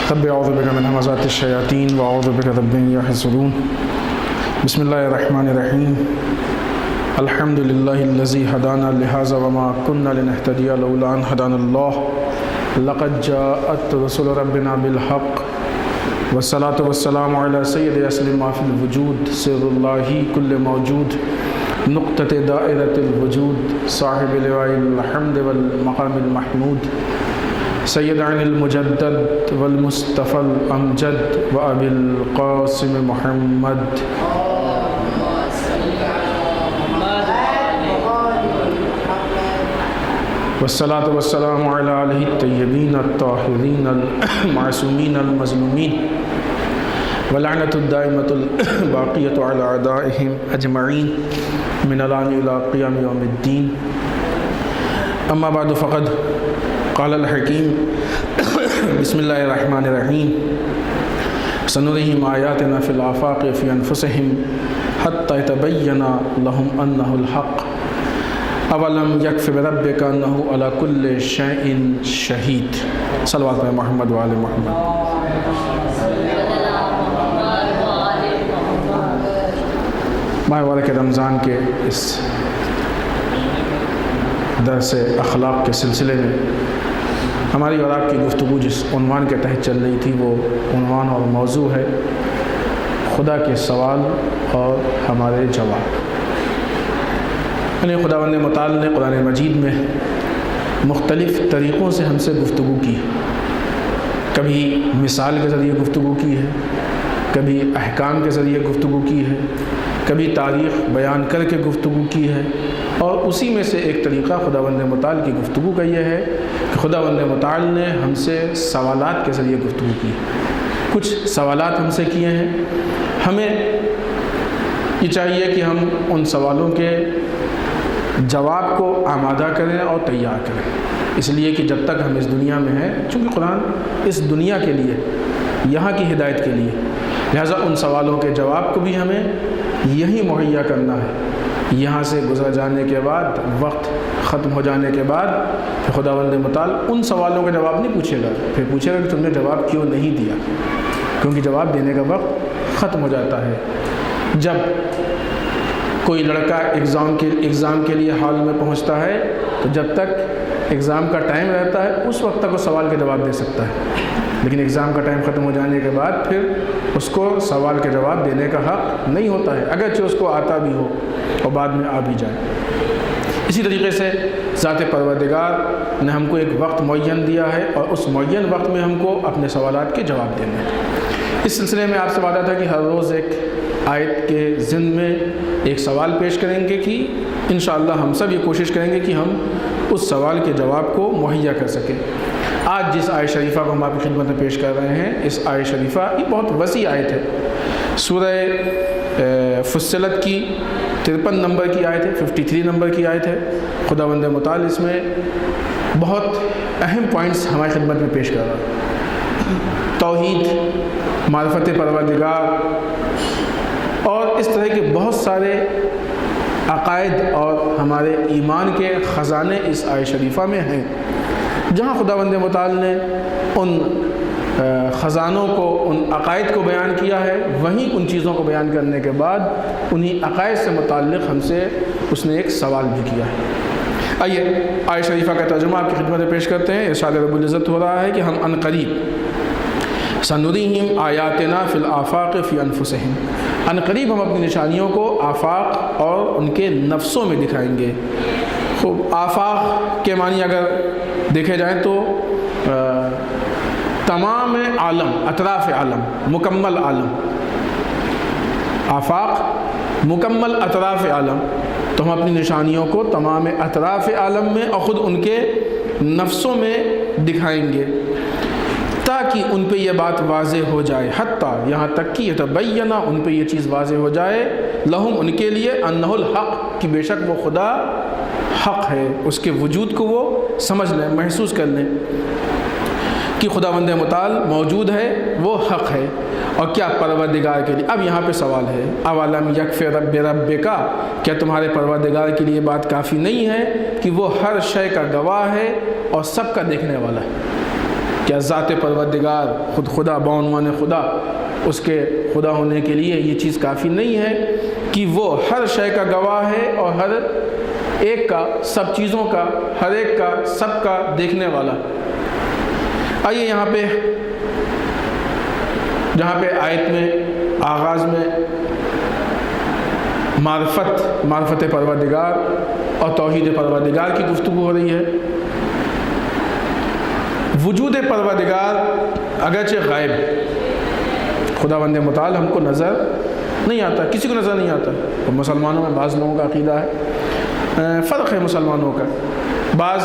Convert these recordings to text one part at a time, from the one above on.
رب اعوذ بک من همزات الشیاطین واعوذ بک رب ان یحضرون۔ بسم اللہ الرحمن الرحیم۔ الحمد للہ الذی ہدانا لہذا وما كنا لنہتدی لولا ان ہدانا اللہ لقد جاءت رسل ربنا بالحق والصلاة والسلام علی سید اصل ما فی الوجود سر اللہ کل موجود نقطۃ دائرۃ الوجود صاحب لواء الحمد والمقام المحمود سید عن المجدد والمصطفى الامجد وابی القاسم محمد والصلاة والسلام علی آلہ الطیبین الطاہرین المعصومین المظلومین ولعنۃ الدائمۃ الباقیۃ علی اعدائہم اجمعین من الآن الی قیام یوم الدین۔ اما بعد فقد قال الحکیم بسم اللہ الرحمن الرحیم سنرihim آیاتنا فی الآفاق فی انفسہم حتی یتبین لہم انہ الحق اولم یکف بربک انہ علی کل شیء شہید۔ صلوات علی محمد و آل محمد۔ ماہ مبارک رمضان کے اس درس اخلاق کے سلسلے میں ہماری اور آپ کی گفتگو جس عنوان کے تحت چل رہی تھی وہ عنوان اور موضوع ہے خدا کے سوال اور ہمارے جواب۔ یعنی خداوند متعال نے قرآن مجید میں مختلف طریقوں سے ہم سے گفتگو کی، کبھی مثال کے ذریعے گفتگو کی ہے، کبھی احکام کے ذریعے گفتگو کی ہے، کبھی تاریخ بیان کر کے گفتگو کی ہے، اور اسی میں سے ایک طریقہ خداوند متعال کی گفتگو کا یہ ہے کہ خداوند متعال نے ہم سے سوالات کے ذریعے گفتگو کی۔ کچھ سوالات ہم سے کیے ہیں، ہمیں یہ چاہیے کہ ہم ان سوالوں کے جواب کو آمادہ کریں اور تیار کریں، اس لیے کہ جب تک ہم اس دنیا میں ہیں، چونکہ قرآن اس دنیا کے لیے، یہاں کی ہدایت کے لیے، لہٰذا ان سوالوں کے جواب کو بھی ہمیں یہی مہیا کرنا ہے۔ یہاں سے گزر جانے کے بعد، وقت ختم ہو جانے کے بعد پھر خداوند متعال ان سوالوں کا جواب نہیں پوچھے گا، پھر پوچھے گا کہ تم نے جواب کیوں نہیں دیا، کیونکہ جواب دینے کا وقت ختم ہو جاتا ہے۔ جب کوئی لڑکا ایگزام کے لیے ہال میں پہنچتا ہے تو جب تک ایگزام کا ٹائم رہتا ہے اس وقت تک وہ سوال کے جواب دے سکتا ہے، لیکن ایگزام کا ٹائم ختم ہو جانے کے بعد پھر اس کو سوال کے جواب دینے کا حق نہیں ہوتا ہے، اگرچہ اس کو آتا بھی ہو اور بعد میں آ بھی جائے۔ اسی طریقے سے ذات پروردگار نے ہم کو ایک وقت معین دیا ہے اور اس معین وقت میں ہم کو اپنے سوالات کے جواب دینے ہیں۔ اس سلسلے میں آپ سے وعدہ تھا کہ ہر روز ایک آیت کے ضمن میں ایک سوال پیش کریں گے کہ انشاءاللہ ہم سب یہ کوشش کریں گے کہ ہم اس سوال کے جواب کو مہیا کر سکیں۔ آج جس آیت شریفہ کو ہم آپ کی خدمت میں پیش کر رہے ہیں، اس آیت شریفہ یہ بہت وسیع آیت ہے، سورہ فصلت کی 53 نمبر کی آیت ہے، 53 نمبر کی آیت ہے۔ خداوند متعال اس میں بہت اہم پوائنٹس ہماری خدمت میں پیش کر رہا ہے، توحید، معرفت پروردگار اور اس طرح کے بہت سارے عقائد اور ہمارے ایمان کے خزانے اس آیت شریفہ میں ہیں۔ جہاں خداوند متعال نے ان خزانوں کو، ان عقائد کو بیان کیا ہے، وہیں ان چیزوں کو بیان کرنے کے بعد انہی عقائد سے متعلق ہم سے اس نے ایک سوال بھی کیا ہے۔ آئیے آیت شریفہ کا ترجمہ آپ کی خدمت میں پیش کرتے ہیں۔ ارشاد رب العزت ہو رہا ہے کہ ہم عنقریب سنرihim آیاتنا فی الآفاق فی انفسہم، عنقریب ہم اپنی نشانیوں کو آفاق اور ان کے نفسوں میں دکھائیں گے۔ خوب، آفاق کے معنی اگر دیکھے جائیں تو تمام عالم، اطراف عالم، مکمل عالم، آفاق مکمل اطراف عالم، تو ہم اپنی نشانیوں کو تمام اطراف عالم میں اور خود ان کے نفسوں میں دکھائیں گے تاکہ ان پہ یہ بات واضح ہو جائے، حتیٰ یہاں تک کہ یتبینہ ان پہ یہ چیز واضح ہو جائے، لہم ان کے لیے، انہ الحق کہ بے شک وہ خدا حق ہے، اس کے وجود کو وہ سمجھ لیں، محسوس کر لیں کہ خداوند متعال موجود ہے، وہ حق ہے، اور کیا پروردگار کے لیے۔ اب یہاں پہ سوال ہے، اولم یکف بربک، کیا تمہارے پروردگار کے لیے بات کافی نہیں ہے کہ وہ ہر شے کا گواہ ہے اور سب کا دیکھنے والا ہے؟ کیا ذات پروردگار خود خدا بعنوان خدا اس کے خدا ہونے کے لیے یہ چیز کافی نہیں ہے کہ وہ ہر شے کا گواہ ہے اور ہر ایک کا، سب چیزوں کا، ہر ایک کا، سب کا دیکھنے والا؟ آئیے یہاں پہ جہاں پہ آیت میں آغاز میں معرفت پروردگار اور توحید پروردگار کی گفتگو ہو رہی ہے، وجود پروردگار اگرچہ غائب، خداوند متعال ہم کو نظر نہیں آتا، کسی کو نظر نہیں آتا۔ اور مسلمانوں میں بعض لوگوں کا عقیدہ ہے، فرق ہے مسلمانوں کا، بعض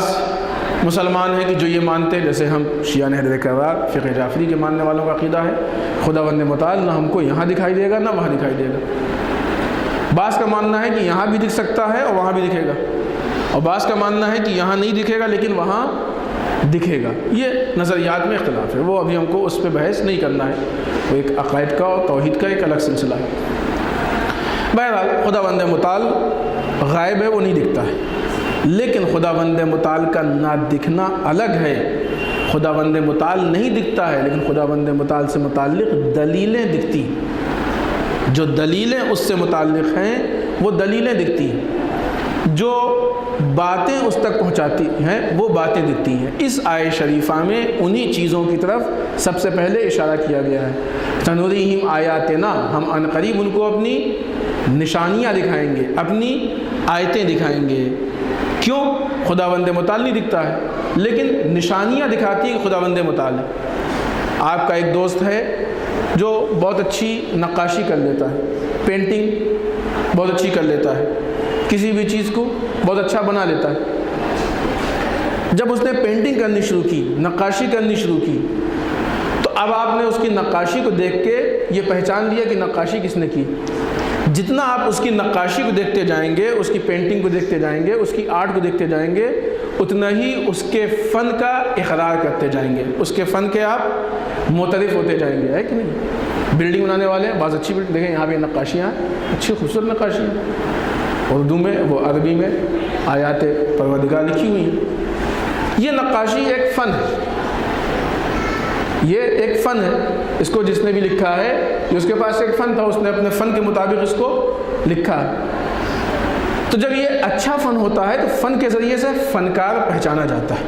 مسلمان ہیں کہ جو یہ مانتے ہیں، جیسے ہم شیعہ نہر کرار فقہ جعفری کے ماننے والوں کا عقیدہ ہے خداوند متعال نہ ہم کو یہاں دکھائی دے گا نہ وہاں دکھائی دے گا۔ بعض کا ماننا ہے کہ یہاں بھی دکھ سکتا ہے اور وہاں بھی دکھے گا، اور بعض کا ماننا ہے کہ یہاں نہیں دکھے گا لیکن وہاں دکھے گا۔ یہ نظریات میں اختلاف ہے، وہ ابھی ہم کو اس پہ بحث نہیں کرنا ہے، وہ ایک عقائد کا اور توحید کا ایک الگ سلسلہ ہے۔ بہرحال خداوند متعال غائب ہے، وہ نہیں دکھتا ہے، لیکن خداوند متعال کا نہ دکھنا الگ ہے۔ خداوند متعال نہیں دکھتا ہے لیکن خداوند متعال سے متعلق دلیلیں دکھتی ہیں، جو دلیلیں اس سے متعلق ہیں وہ دلیلیں دکھتی ہیں، جو باتیں اس تک پہنچاتی ہیں وہ باتیں دکھتی ہیں۔ اس آیت شریفہ میں انہی چیزوں کی طرف سب سے پہلے اشارہ کیا گیا ہے، سنُرِیہِم آیاتنا، ہم عن قریب ان کو اپنی نشانیاں دکھائیں گے، اپنی آیتیں دکھائیں گے۔ کیوں؟ خداوند متعال نہیں دکھتا ہے لیکن نشانیاں دکھاتی ہیں کہ خداوند متعال ہے۔ آپ کا ایک دوست ہے جو بہت اچھی نقاشی کر لیتا ہے، پینٹنگ بہت اچھی کر لیتا ہے، کسی بھی چیز کو بہت اچھا بنا لیتا ہے۔ جب اس نے پینٹنگ کرنی شروع کی، نقاشی کرنی شروع کی، تو اب آپ نے اس کی نقاشی کو دیکھ کے یہ پہچان لیا کہ نقاشی کس نے کی۔ جتنا آپ اس کی نقاشی کو دیکھتے جائیں گے، اس کی پینٹنگ کو دیکھتے جائیں گے، اس کی آرٹ کو دیکھتے جائیں گے، اتنا ہی اس کے فن کا اقرار کرتے جائیں گے، اس کے فن کے آپ معترف ہوتے جائیں گے، ہے کہ نہیں؟ بلڈنگ بنانے والے ہیں، بعض اچھی بلڈنگ، دیکھیں یہاں پہ نقاشیاں اچھی خوبصورت نقاشیاں، اردو میں وہ عربی میں آیات پروردگار لکھی ہوئی ہیں۔ یہ نقاشی ایک فن ہے، یہ ایک فن ہے، اس کو جس نے بھی لکھا ہے، اس کے پاس ایک فن تھا، اس نے اپنے فن کے مطابق اس کو لکھا ہے۔ تو جب یہ اچھا فن ہوتا ہے تو فن کے ذریعے سے فنکار پہچانا جاتا ہے،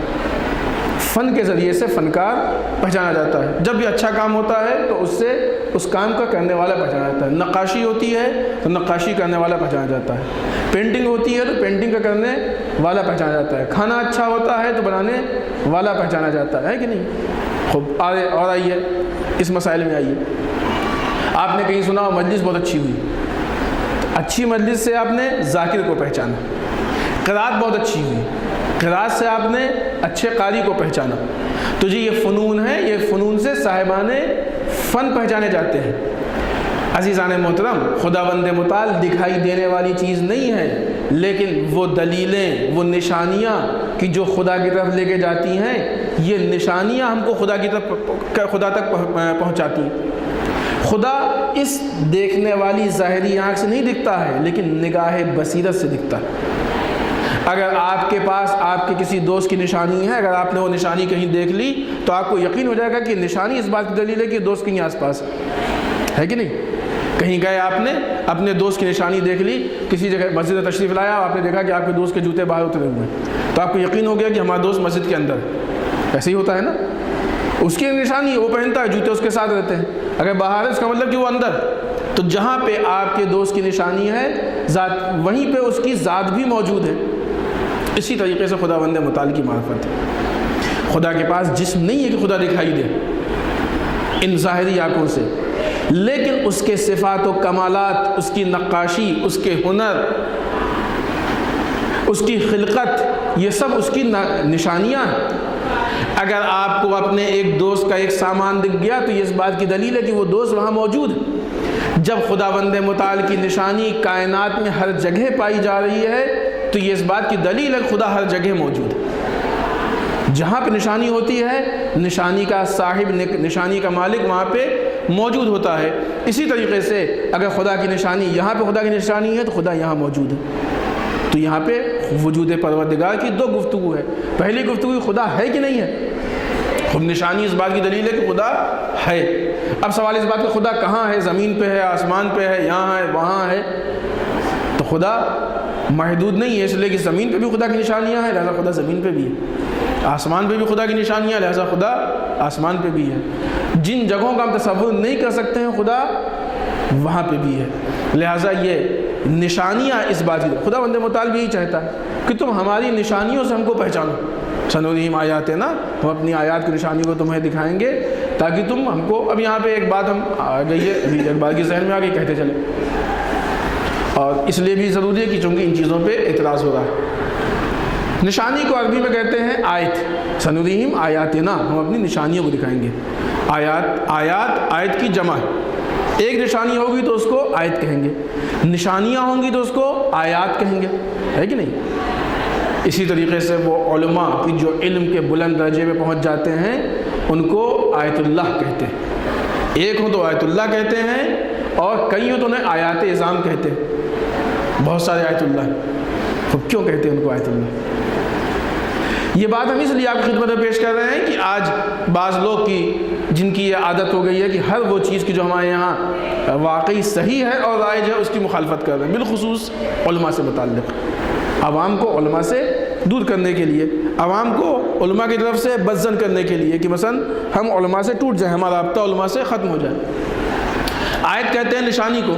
فن کے ذریعے سے فنکار پہچانا جاتا ہے۔ جب یہ اچھا کام ہوتا ہے تو اس سے اس کام کا کرنے والا پہچانا جاتا ہے۔ نقاشی ہوتی ہے تو نقاشی کرنے والا پہچانا جاتا ہے، پینٹنگ ہوتی ہے تو پینٹنگ کا کرنے والا پہچانا جاتا ہے، کھانا اچھا ہوتا ہے تو بنانے والا پہچانا جاتا ہے کہ نہیں؟ خوب اور آئیے اس مسائل میں آئیے، آپ نے کہیں سنا مجلس بہت اچھی ہوئی، اچھی مجلس سے آپ نے ذاکر کو پہچانا، قرات بہت اچھی ہوئی، قرات سے آپ نے اچھے قاری کو پہچانا۔ تو جی یہ فنون ہے، یہ فنون سے صاحبان فن پہچانے جاتے ہیں۔ عزیزان محترم، خداوند متعال دکھائی دینے والی چیز نہیں ہے، لیکن وہ دلیلیں، وہ نشانیاں کہ جو خدا کی طرف لے کے جاتی ہیں، یہ نشانیاں ہم کو خدا تک پہنچاتی ہیں۔ خدا اس دیکھنے والی ظاہری آنکھ سے نہیں دکھتا ہے لیکن نگاہ بصیرت سے دکھتا ہے۔ اگر آپ کے پاس آپ کے کسی دوست کی نشانی ہے، اگر آپ نے وہ نشانی کہیں دیکھ لی تو آپ کو یقین ہو جائے گا کہ نشانی اس بات کی دلیل ہے کہ دوست کہیں آس پاس ہے کہ نہیں؟ کہیں گئے، آپ نے اپنے دوست کی نشانی دیکھ لی، کسی جگہ مسجد میں تشریف لایا، آپ نے دیکھا کہ آپ کے دوست کے جوتے باہر اترے ہوئے ہیں، تو آپ کو یقین ہو گیا کہ ہمارا دوست مسجد کے اندر ہے۔ ایسے ہی ہوتا ہے نا، اس کی نشانی ہے، وہ پہنتا ہے، جوتے اس کے ساتھ رہتے ہیں، اگر باہر ہے اس کا مطلب کہ وہ اندر۔ تو جہاں پہ آپ کے دوست کی نشانی ہے ذات، وہیں پہ اس کی ذات بھی موجود ہے۔ اسی طریقے سے خداوند متعال کی معرفت ہے۔ خدا کے پاس جسم نہیں ہے کہ خدا دکھائی دے ان ظاہری آنکھوں سے، لیکن اس کے صفات و کمالات، اس کی نقاشی، اس کے ہنر، اس کی خلقت، یہ سب اس کی نشانیاں ہیں۔ اگر آپ کو اپنے ایک دوست کا ایک سامان دکھ گیا تو یہ اس بات کی دلیل ہے کہ وہ دوست وہاں موجود ہے۔ جب خداوند متعال کی نشانی کائنات میں ہر جگہ پائی جا رہی ہے تو یہ اس بات کی دلیل ہے کہ خدا ہر جگہ موجود ہے۔ جہاں پہ نشانی ہوتی ہے، نشانی کا صاحب، نشانی کا مالک وہاں پہ موجود ہوتا ہے۔ اسی طریقے سے اگر خدا کی نشانی، یہاں پہ خدا کی نشانی ہے تو خدا یہاں موجود ہے۔ تو یہاں پہ وجود پروردگار کی دو گفتگو ہے۔ پہلی گفتگو خدا ہے کہ نہیں ہے، خود نشانی اس بات کی دلیل ہے کہ خدا ہے۔ اب سوال اس بات کا خدا کہاں ہے؟ زمین پہ ہے، آسمان پہ ہے، یہاں ہے، وہاں ہے؟ تو خدا محدود نہیں ہے، اس لیے کہ زمین پہ بھی خدا کی نشانیاں ہیں، لہذا خدا زمین پہ بھی ہے، آسمان پہ بھی خدا کی نشانیاں، لہذا خدا آسمان پہ بھی ہے۔ جن جگہوں کا ہم تصور نہیں کر سکتے ہیں خدا وہاں پہ بھی ہے، لہٰذا یہ نشانیاں اس بات کی، خدا بندے مطالب یہی چاہتا ہے کہ تم ہماری نشانیوں سے ہم کو پہچانو۔ سنورہم آیاتنا، ہم اپنی آیات کی نشانیوں کو تمہیں دکھائیں گے تاکہ تم ہم کو، اب یہاں پہ ایک بات ہم آ گئی ہے، ابھی ایک بات کی ذہن میں آ گئی، کہتے چلیں، اور اس لیے بھی ضروری ہے کہ چونکہ ان چیزوں پہ اعتراض ہو رہا ہے۔ نشانی کو عربی میں کہتے ہیں آیت، سنورہم آیاتنا، ہم اپنی نشانیوں کو دکھائیں گے۔ آیت کی جمع ہے، ایک نشانی ہوگی تو اس کو آیت کہیں گے، نشانیاں ہوں گی تو اس کو آیات کہیں گے، ہے کہ نہیں؟ اسی طریقے سے وہ علماء کی جو علم کے بلند درجے پہ پہنچ جاتے ہیں ان کو آیت اللہ کہتے ہیں، ایک ہوں تو آیت اللہ کہتے ہیں، اور کئی ہوں تو انہیں آیات اعظام کہتے ہیں، بہت سارے آیت اللہ ہیں، تو کیوں کہتے ہیں ان کو آیت اللہ؟ یہ بات ہم اس لیے آپ کی خدمت میں پیش کر رہے ہیں کہ آج بعض لوگ کی جن کی یہ عادت ہو گئی ہے کہ ہر وہ چیز کی جو ہمارے یہاں واقعی صحیح ہے اور رائج ہے اس کی مخالفت کر رہے ہیں، بالخصوص علماء سے متعلق، عوام کو علماء سے دور کرنے کے لیے، عوام کو علماء کی طرف سے بدظن کرنے کے لیے کہ مثلا ہم علماء سے ٹوٹ جائیں، ہمارا رابطہ علماء سے ختم ہو جائے۔ آیت کہتے ہیں نشانی کو،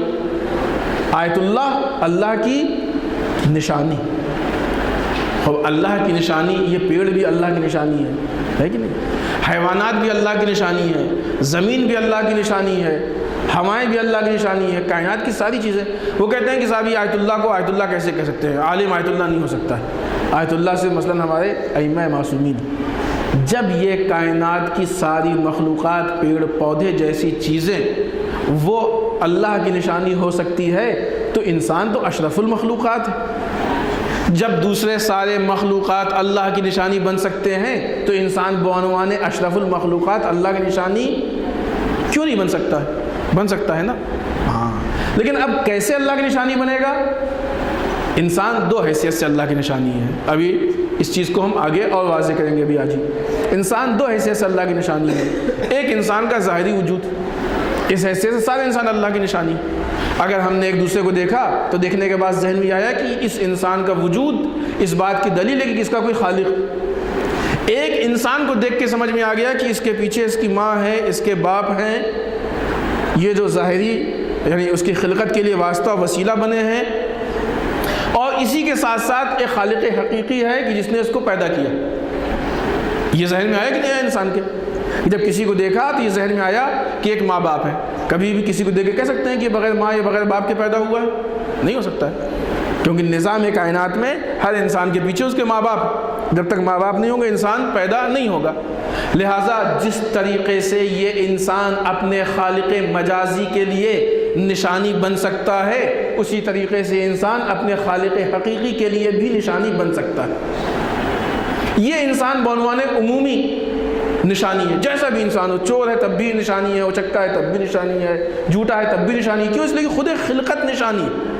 آیت اللہ، اللہ کی نشانی، اور اللہ کی نشانی، یہ پیڑ بھی اللہ کی نشانی ہے کہ نہیں؟ حیوانات بھی اللہ کی نشانی ہے، زمین بھی اللہ کی نشانی ہے، ہوائیں بھی اللہ کی نشانی ہے، کائنات کی ساری چیزیں۔ وہ کہتے ہیں کہ صاحب یہ آیت اللہ کو آیت اللہ کیسے کہہ سکتے ہیں؟ عالم آیت اللہ نہیں ہو سکتا ہے، آیت اللہ سے مثلا ہمارے ائمہ معصومین۔ جب یہ کائنات کی ساری مخلوقات، پیڑ پودے جیسی چیزیں وہ اللہ کی نشانی ہو سکتی ہے تو انسان تو اشرف المخلوقات ہے۔ جب دوسرے سارے مخلوقات اللہ کی نشانی بن سکتے ہیں تو انسان بعنوان اشرف المخلوقات اللہ کی نشانی کیوں نہیں بن سکتا ہے؟ بن سکتا ہے نا؟ ہاں، لیکن اب کیسے اللہ کی نشانی بنے گا؟ انسان دو حیثیت سے اللہ کی نشانی ہے، ابھی اس چیز کو ہم آگے اور واضح کریں گے ابھی آج ہی۔ انسان دو حیثیت سے اللہ کی نشانی ہے، ایک انسان کا ظاہری وجود، اس حیثیت سے سارے انسان اللہ کی نشانی۔ اگر ہم نے ایک دوسرے کو دیکھا تو دیکھنے کے بعد ذہن میں آیا کہ اس انسان کا وجود اس بات کی دلیل ہے کہ اس کا کوئی خالق۔ ایک انسان کو دیکھ کے سمجھ میں آ گیا کہ اس کے پیچھے اس کی ماں ہے، اس کے باپ ہیں، یہ جو ظاہری یعنی اس کی خلقت کے لیے واسطہ وسیلہ بنے ہیں، اور اسی کے ساتھ ساتھ ایک خالق حقیقی ہے کہ جس نے اس کو پیدا کیا۔ یہ ذہن میں آیا کہ نہیں آیا انسان کے؟ جب کسی کو دیکھا تو یہ ذہن میں آیا کہ ایک ماں باپ ہے۔ کبھی بھی کسی کو دیکھ کے کہہ سکتے ہیں کہ بغیر ماں یا بغیر باپ کے پیدا ہوا ہے؟ نہیں ہو سکتا ہے، کیونکہ نظام کائنات میں ہر انسان کے پیچھے اس کے ماں باپ، جب تک ماں باپ نہیں ہوں گے انسان پیدا نہیں ہوگا۔ لہٰذا جس طریقے سے یہ انسان اپنے خالق مجازی کے لیے نشانی بن سکتا ہے، اسی طریقے سے انسان اپنے خالق حقیقی کے لیے بھی نشانی بن سکتا ہے۔ یہ انسان بعنوان عمومی نشانی ہے، جیسا بھی انسان ہو، چور ہے تب بھی نشانی ہے، اچکا ہے تب بھی نشانی ہے، جھوٹا ہے تب بھی نشانی ہے۔ کیوں؟ اس لیے کہ خود خلقت نشانی ہے۔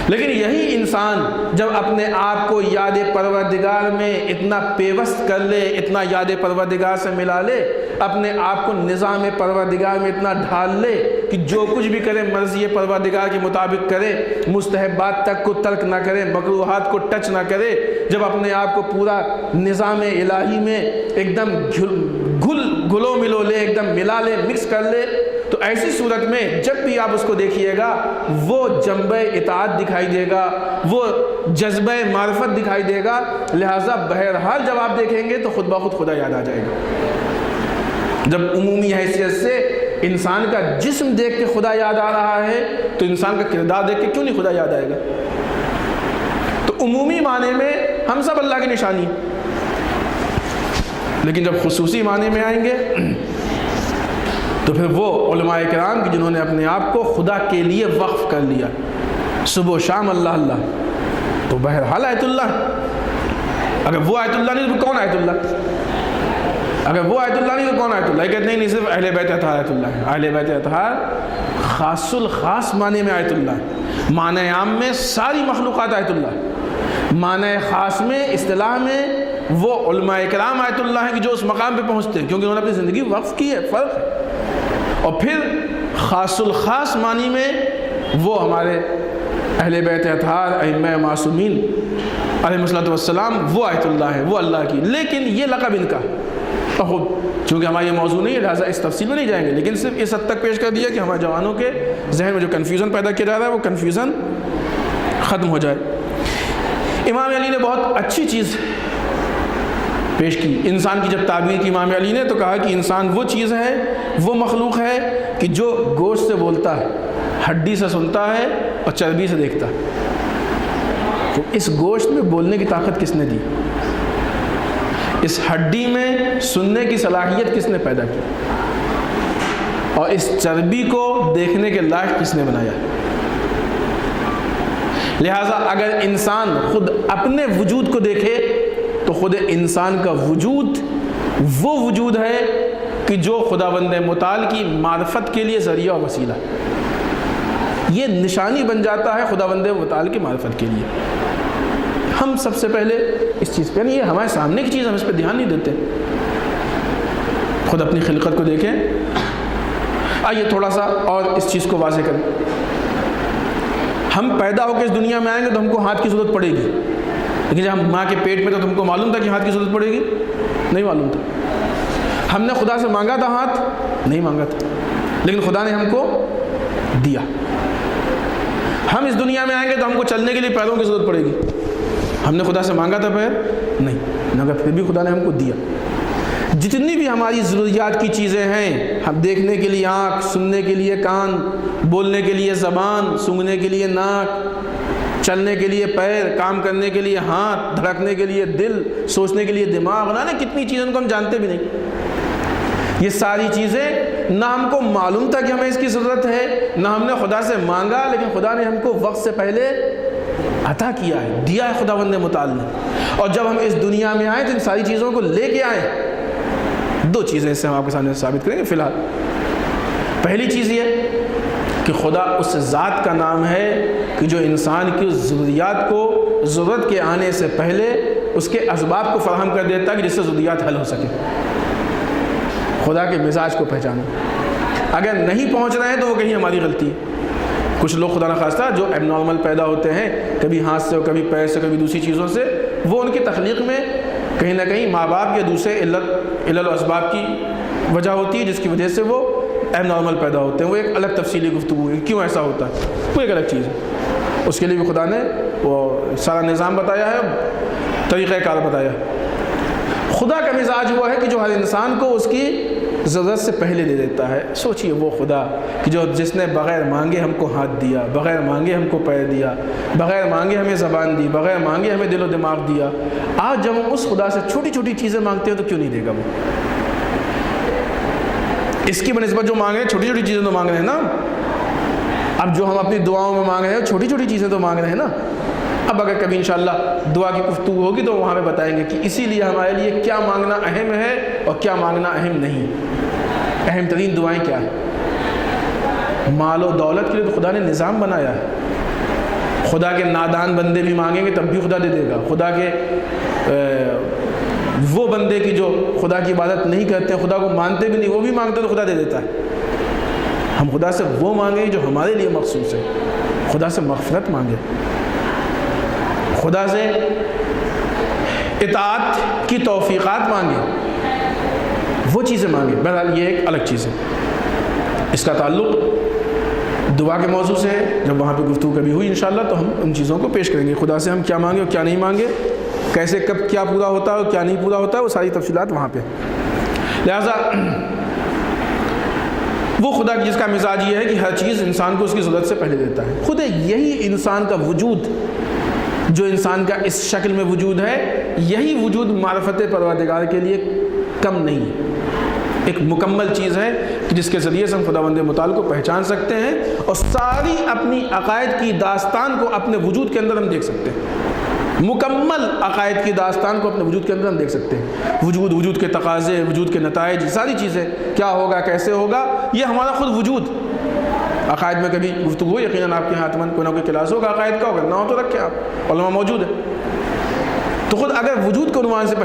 لیکن یہی انسان جب اپنے آپ کو یاد پروردگار میں اتنا پیوست کر لے، اتنا یاد پروردگار سے ملا لے، اپنے آپ کو نظام پروردگار میں اتنا ڈھال لے کہ جو کچھ بھی کرے مرضی پروردگار کے مطابق کرے، مستحبات تک کو ترک نہ کرے، مکروہات کو ٹچ نہ کرے، جب اپنے آپ کو پورا نظام الہی میں ایک دم گھلو ملو لے، ایک دم ملا لے، مکس کر لے، تو ایسی صورت میں جب بھی آپ اس کو دیکھیے گا وہ جنبہ اطاعت دکھائی دے گا، وہ جذبہ معرفت دکھائی دے گا۔ لہٰذا بہرحال جب آپ دیکھیں گے تو خود بخود خدا یاد آ جائے گا۔ جب عمومی حیثیت سے انسان کا جسم دیکھ کے خدا یاد آ رہا ہے تو انسان کا کردار دیکھ کے کیوں نہیں خدا یاد آئے گا؟ تو عمومی معنی میں ہم سب اللہ کی نشانی، لیکن جب خصوصی معنی میں آئیں گے تو پھر وہ علماء کرام کی جنہوں نے اپنے آپ کو خدا کے لیے وقف کر لیا، صبح و شام اللہ اللہ، تو بہرحال آیت اللہ۔ اگر وہ آیت اللہ نہیں تو کون آیت اللہ؟ اگر وہ آیت اللہ نہیں تو کون آیت اللہ؟ یہ کہتے ہیں نہیں، صرف اہل بیت اطہار آیت اللہ ہے۔ اہل بیت اطہار خاص الخاص معنی میں آیت اللہ ہے، معنی عام میں ساری مخلوقات آیت اللہ ہے، معنی خاص میں اصطلاح میں وہ علماء کرام آیت اللہ ہیں کہ جو اس مقام پہ پہنچتے ہیں، کیونکہ انہوں نے اپنی زندگی وقف کی ہے، فرق ہے۔ اور پھر خاص الخاص معنی میں وہ ہمارے اہل بیت اطہار، ائمہ معصومین علیہ الصلوۃ والسلام، وہ آیت اللہ ہے، وہ اللہ کی۔ لیکن یہ لقب ان کا خود، چونکہ ہمارا یہ موضوع نہیں ہے لہٰذا اس تفصیل میں نہیں جائیں گے، لیکن صرف اس حد تک پیش کر دیا کہ ہمارے جوانوں کے ذہن میں جو کنفیوژن پیدا کیا جا رہا ہے وہ کنفیوژن ختم ہو جائے۔ امام علی نے بہت اچھی چیز پیش کی انسان کی، جب تعبیر کی امام علی نے تو کہا کہ انسان وہ چیز ہے، وہ مخلوق ہے کہ جو گوشت سے بولتا ہے، ہڈی سے سنتا ہے اور چربی سے دیکھتا ہے۔ تو اس گوشت میں بولنے کی طاقت کس نے دی؟ اس ہڈی میں سننے کی صلاحیت کس نے پیدا کی؟ اور اس چربی کو دیکھنے کے لائق کس نے بنایا؟ لہٰذا اگر انسان خود اپنے وجود کو دیکھے تو خود انسان کا وجود وہ وجود ہے کہ جو خداوند متعال کی معرفت کے لیے ذریعہ و وسیلہ، یہ نشانی بن جاتا ہے خداوند متعال کی معرفت کے لیے۔ ہم سب سے پہلے اس چیز پہ، یہ ہمارے سامنے کی چیز، ہم اس پہ دھیان نہیں دیتے۔ خود اپنی خلقت کو دیکھیں۔ آئیے تھوڑا سا اور اس چیز کو واضح کریں۔ ہم پیدا ہو کے اس دنیا میں آئیں گے تو ہم کو ہاتھ کی ضرورت پڑے گی، لیکن جب ہم ماں کے پیٹ میں تو تم کو معلوم تھا کہ ہاتھ کی ضرورت پڑے گی؟ نہیں معلوم تھا۔ ہم نے خدا سے مانگا تھا ہاتھ؟ نہیں مانگا تھا، لیکن خدا نے ہم کو دیا۔ ہم اس دنیا میں آئیں گے تو ہم کو چلنے کے لیے پیروں کی ضرورت پڑے گی، ہم نے خدا سے مانگا تھا پیر؟ نہیں، مگر پھر بھی خدا نے ہم کو دیا۔ جتنی بھی ہماری ضروریات کی چیزیں ہیں، ہم دیکھنے کے لیے آنکھ، سننے کے لیے کان، بولنے کے لیے زبان، سونگھنے کے لیے ناک، چلنے کے لیے پیر، کام کرنے کے لیے ہاتھ، دھڑکنے کے لیے دل، سوچنے کے لیے دماغ، نہ کتنی چیزوں کو ہم جانتے بھی نہیں۔ یہ ساری چیزیں نہ ہم کو معلوم تھا کہ ہمیں اس کی ضرورت ہے، نہ ہم نے خدا سے مانگا، لیکن خدا نے ہم کو وقت سے پہلے عطا کیا ہے، دیا ہے خداوند متعال نے۔ اور جب ہم اس دنیا میں آئے تو ان ساری چیزوں کو لے کے آئے۔ دو چیزیں اس سے ہم آپ کے سامنے ثابت کریں گے فی الحال۔ پہلی چیز یہ کہ خدا اس ذات کا نام ہے کہ جو انسان کی ضروریات کو ضرورت کے آنے سے پہلے اس کے اسباب کو فراہم کر دیتا ہے کہ جس سے ضروریات حل ہو سکے۔ خدا کے مزاج کو پہچانو، اگر نہیں پہنچ رہے ہیں تو وہ کہیں ہماری غلطی ہے۔ کچھ لوگ خدا نخواستہ جو ایب نارمل پیدا ہوتے ہیں، کبھی ہاتھ سے، کبھی پیر سے، کبھی دوسری چیزوں سے، وہ ان کی تخلیق میں کہیں نہ کہیں ماں باپ یا دوسرے علل و اسباب کی وجہ ہوتی ہے جس کی وجہ سے وہ ایب نارمل پیدا ہوتے ہیں۔ وہ ایک الگ تفصیلی گفتگو ہے، کیوں ایسا ہوتا ہے، وہ ایک الگ چیز ہے۔ اس کے لیے بھی خدا نے وہ سارا نظام بتایا ہے، طریقہ کار بتایا ہے۔ خدا کا مزاج ہوا ہے کہ جو ہر انسان کو اس کی ضرورت سے پہلے دے دیتا ہے۔ سوچئے وہ خدا کہ جس نے بغیر مانگے ہم کو ہاتھ دیا، بغیر مانگے ہم کو پیر دیا، بغیر مانگے ہمیں زبان دی، بغیر مانگے ہمیں دل و دماغ دیا۔ آج جب ہم اس خدا سے چھوٹی چھوٹی چیزیں مانگتے ہیں تو کیوں نہیں دے گا وہ؟ اس کی بنسبت جو مانگ رہے ہیں چھوٹی چھوٹی چیزیں تو مانگ رہے ہیں نا۔ اب جو ہم اپنی دعاؤں میں مانگ رہے ہیں چھوٹی چھوٹی چیزیں تو مانگ رہے ہیں نا۔ اب اگر کبھی انشاءاللہ دعا کی گفتگو ہوگی تو وہاں پہ بتائیں گے کہ اسی لیے ہمارے لیے کیا مانگنا اہم ہے اور کیا مانگنا اہم نہیں۔ اہم ترین دعائیں کیا ہیں؟ مال و دولت کے لیے تو خدا نے نظام بنایا ہے۔ خدا کے نادان بندے بھی مانگیں گے تب بھی خدا دے دے گا۔ خدا کے وہ بندے کی جو خدا کی عبادت نہیں کرتے ہیں، خدا کو مانتے بھی نہیں، وہ بھی مانگتے تو خدا دے دیتا ہے۔ ہم خدا سے وہ مانگیں جو ہمارے لیے مخصوص ہے۔ خدا سے مغفرت مانگے، خدا سے اطاعت کی توفیقات مانگے، وہ چیزیں مانگے۔ بہرحال یہ ایک الگ چیز ہے، اس کا تعلق دعا کے موضوع سے ہے۔ جب وہاں پہ گفتگو کبھی ہوئی انشاءاللہ تو ہم ان چیزوں کو پیش کریں گے، خدا سے ہم کیا مانگے اور کیا نہیں مانگے، کیسے کب کیا پورا ہوتا ہے اور کیا نہیں پورا ہوتا ہے، وہ ساری تفصیلات وہاں پہ۔ لہٰذا وہ خدا جس کا مزاج یہ ہے کہ ہر چیز انسان کو اس کی ضرورت سے پہلے دیتا ہے۔ خود یہی انسان کا وجود جو انسان کا اس شکل میں وجود ہے، یہی وجود معرفت پروردگار کے لیے کم نہیں ہے، ایک مکمل چیز ہے کہ جس کے ذریعے سے ہم خداوند متعال کو پہچان سکتے ہیں اور ساری اپنی عقائد کی داستان کو اپنے وجود کے اندر ہم دیکھ سکتے ہیں۔ مکمل عقائد کی داستان کو اپنے وجود کے اندر ہم دیکھ سکتے ہیں۔ وجود کے تقاضے، وجود کے نتائج، ساری چیزیں کیا ہوگا، کیسے ہوگا، یہ ہمارا خود وجود۔ عقائد میں کبھی گفتگو ہو، یقیناً آپ کے ہاتھ میں کوئی نہ کوئی کلاس ہوگا عقائد کا، ہوگا نہ ہو تو رکھیں آپ، علماء موجود ہے۔ تو خود اگر وجود کو عنوان سے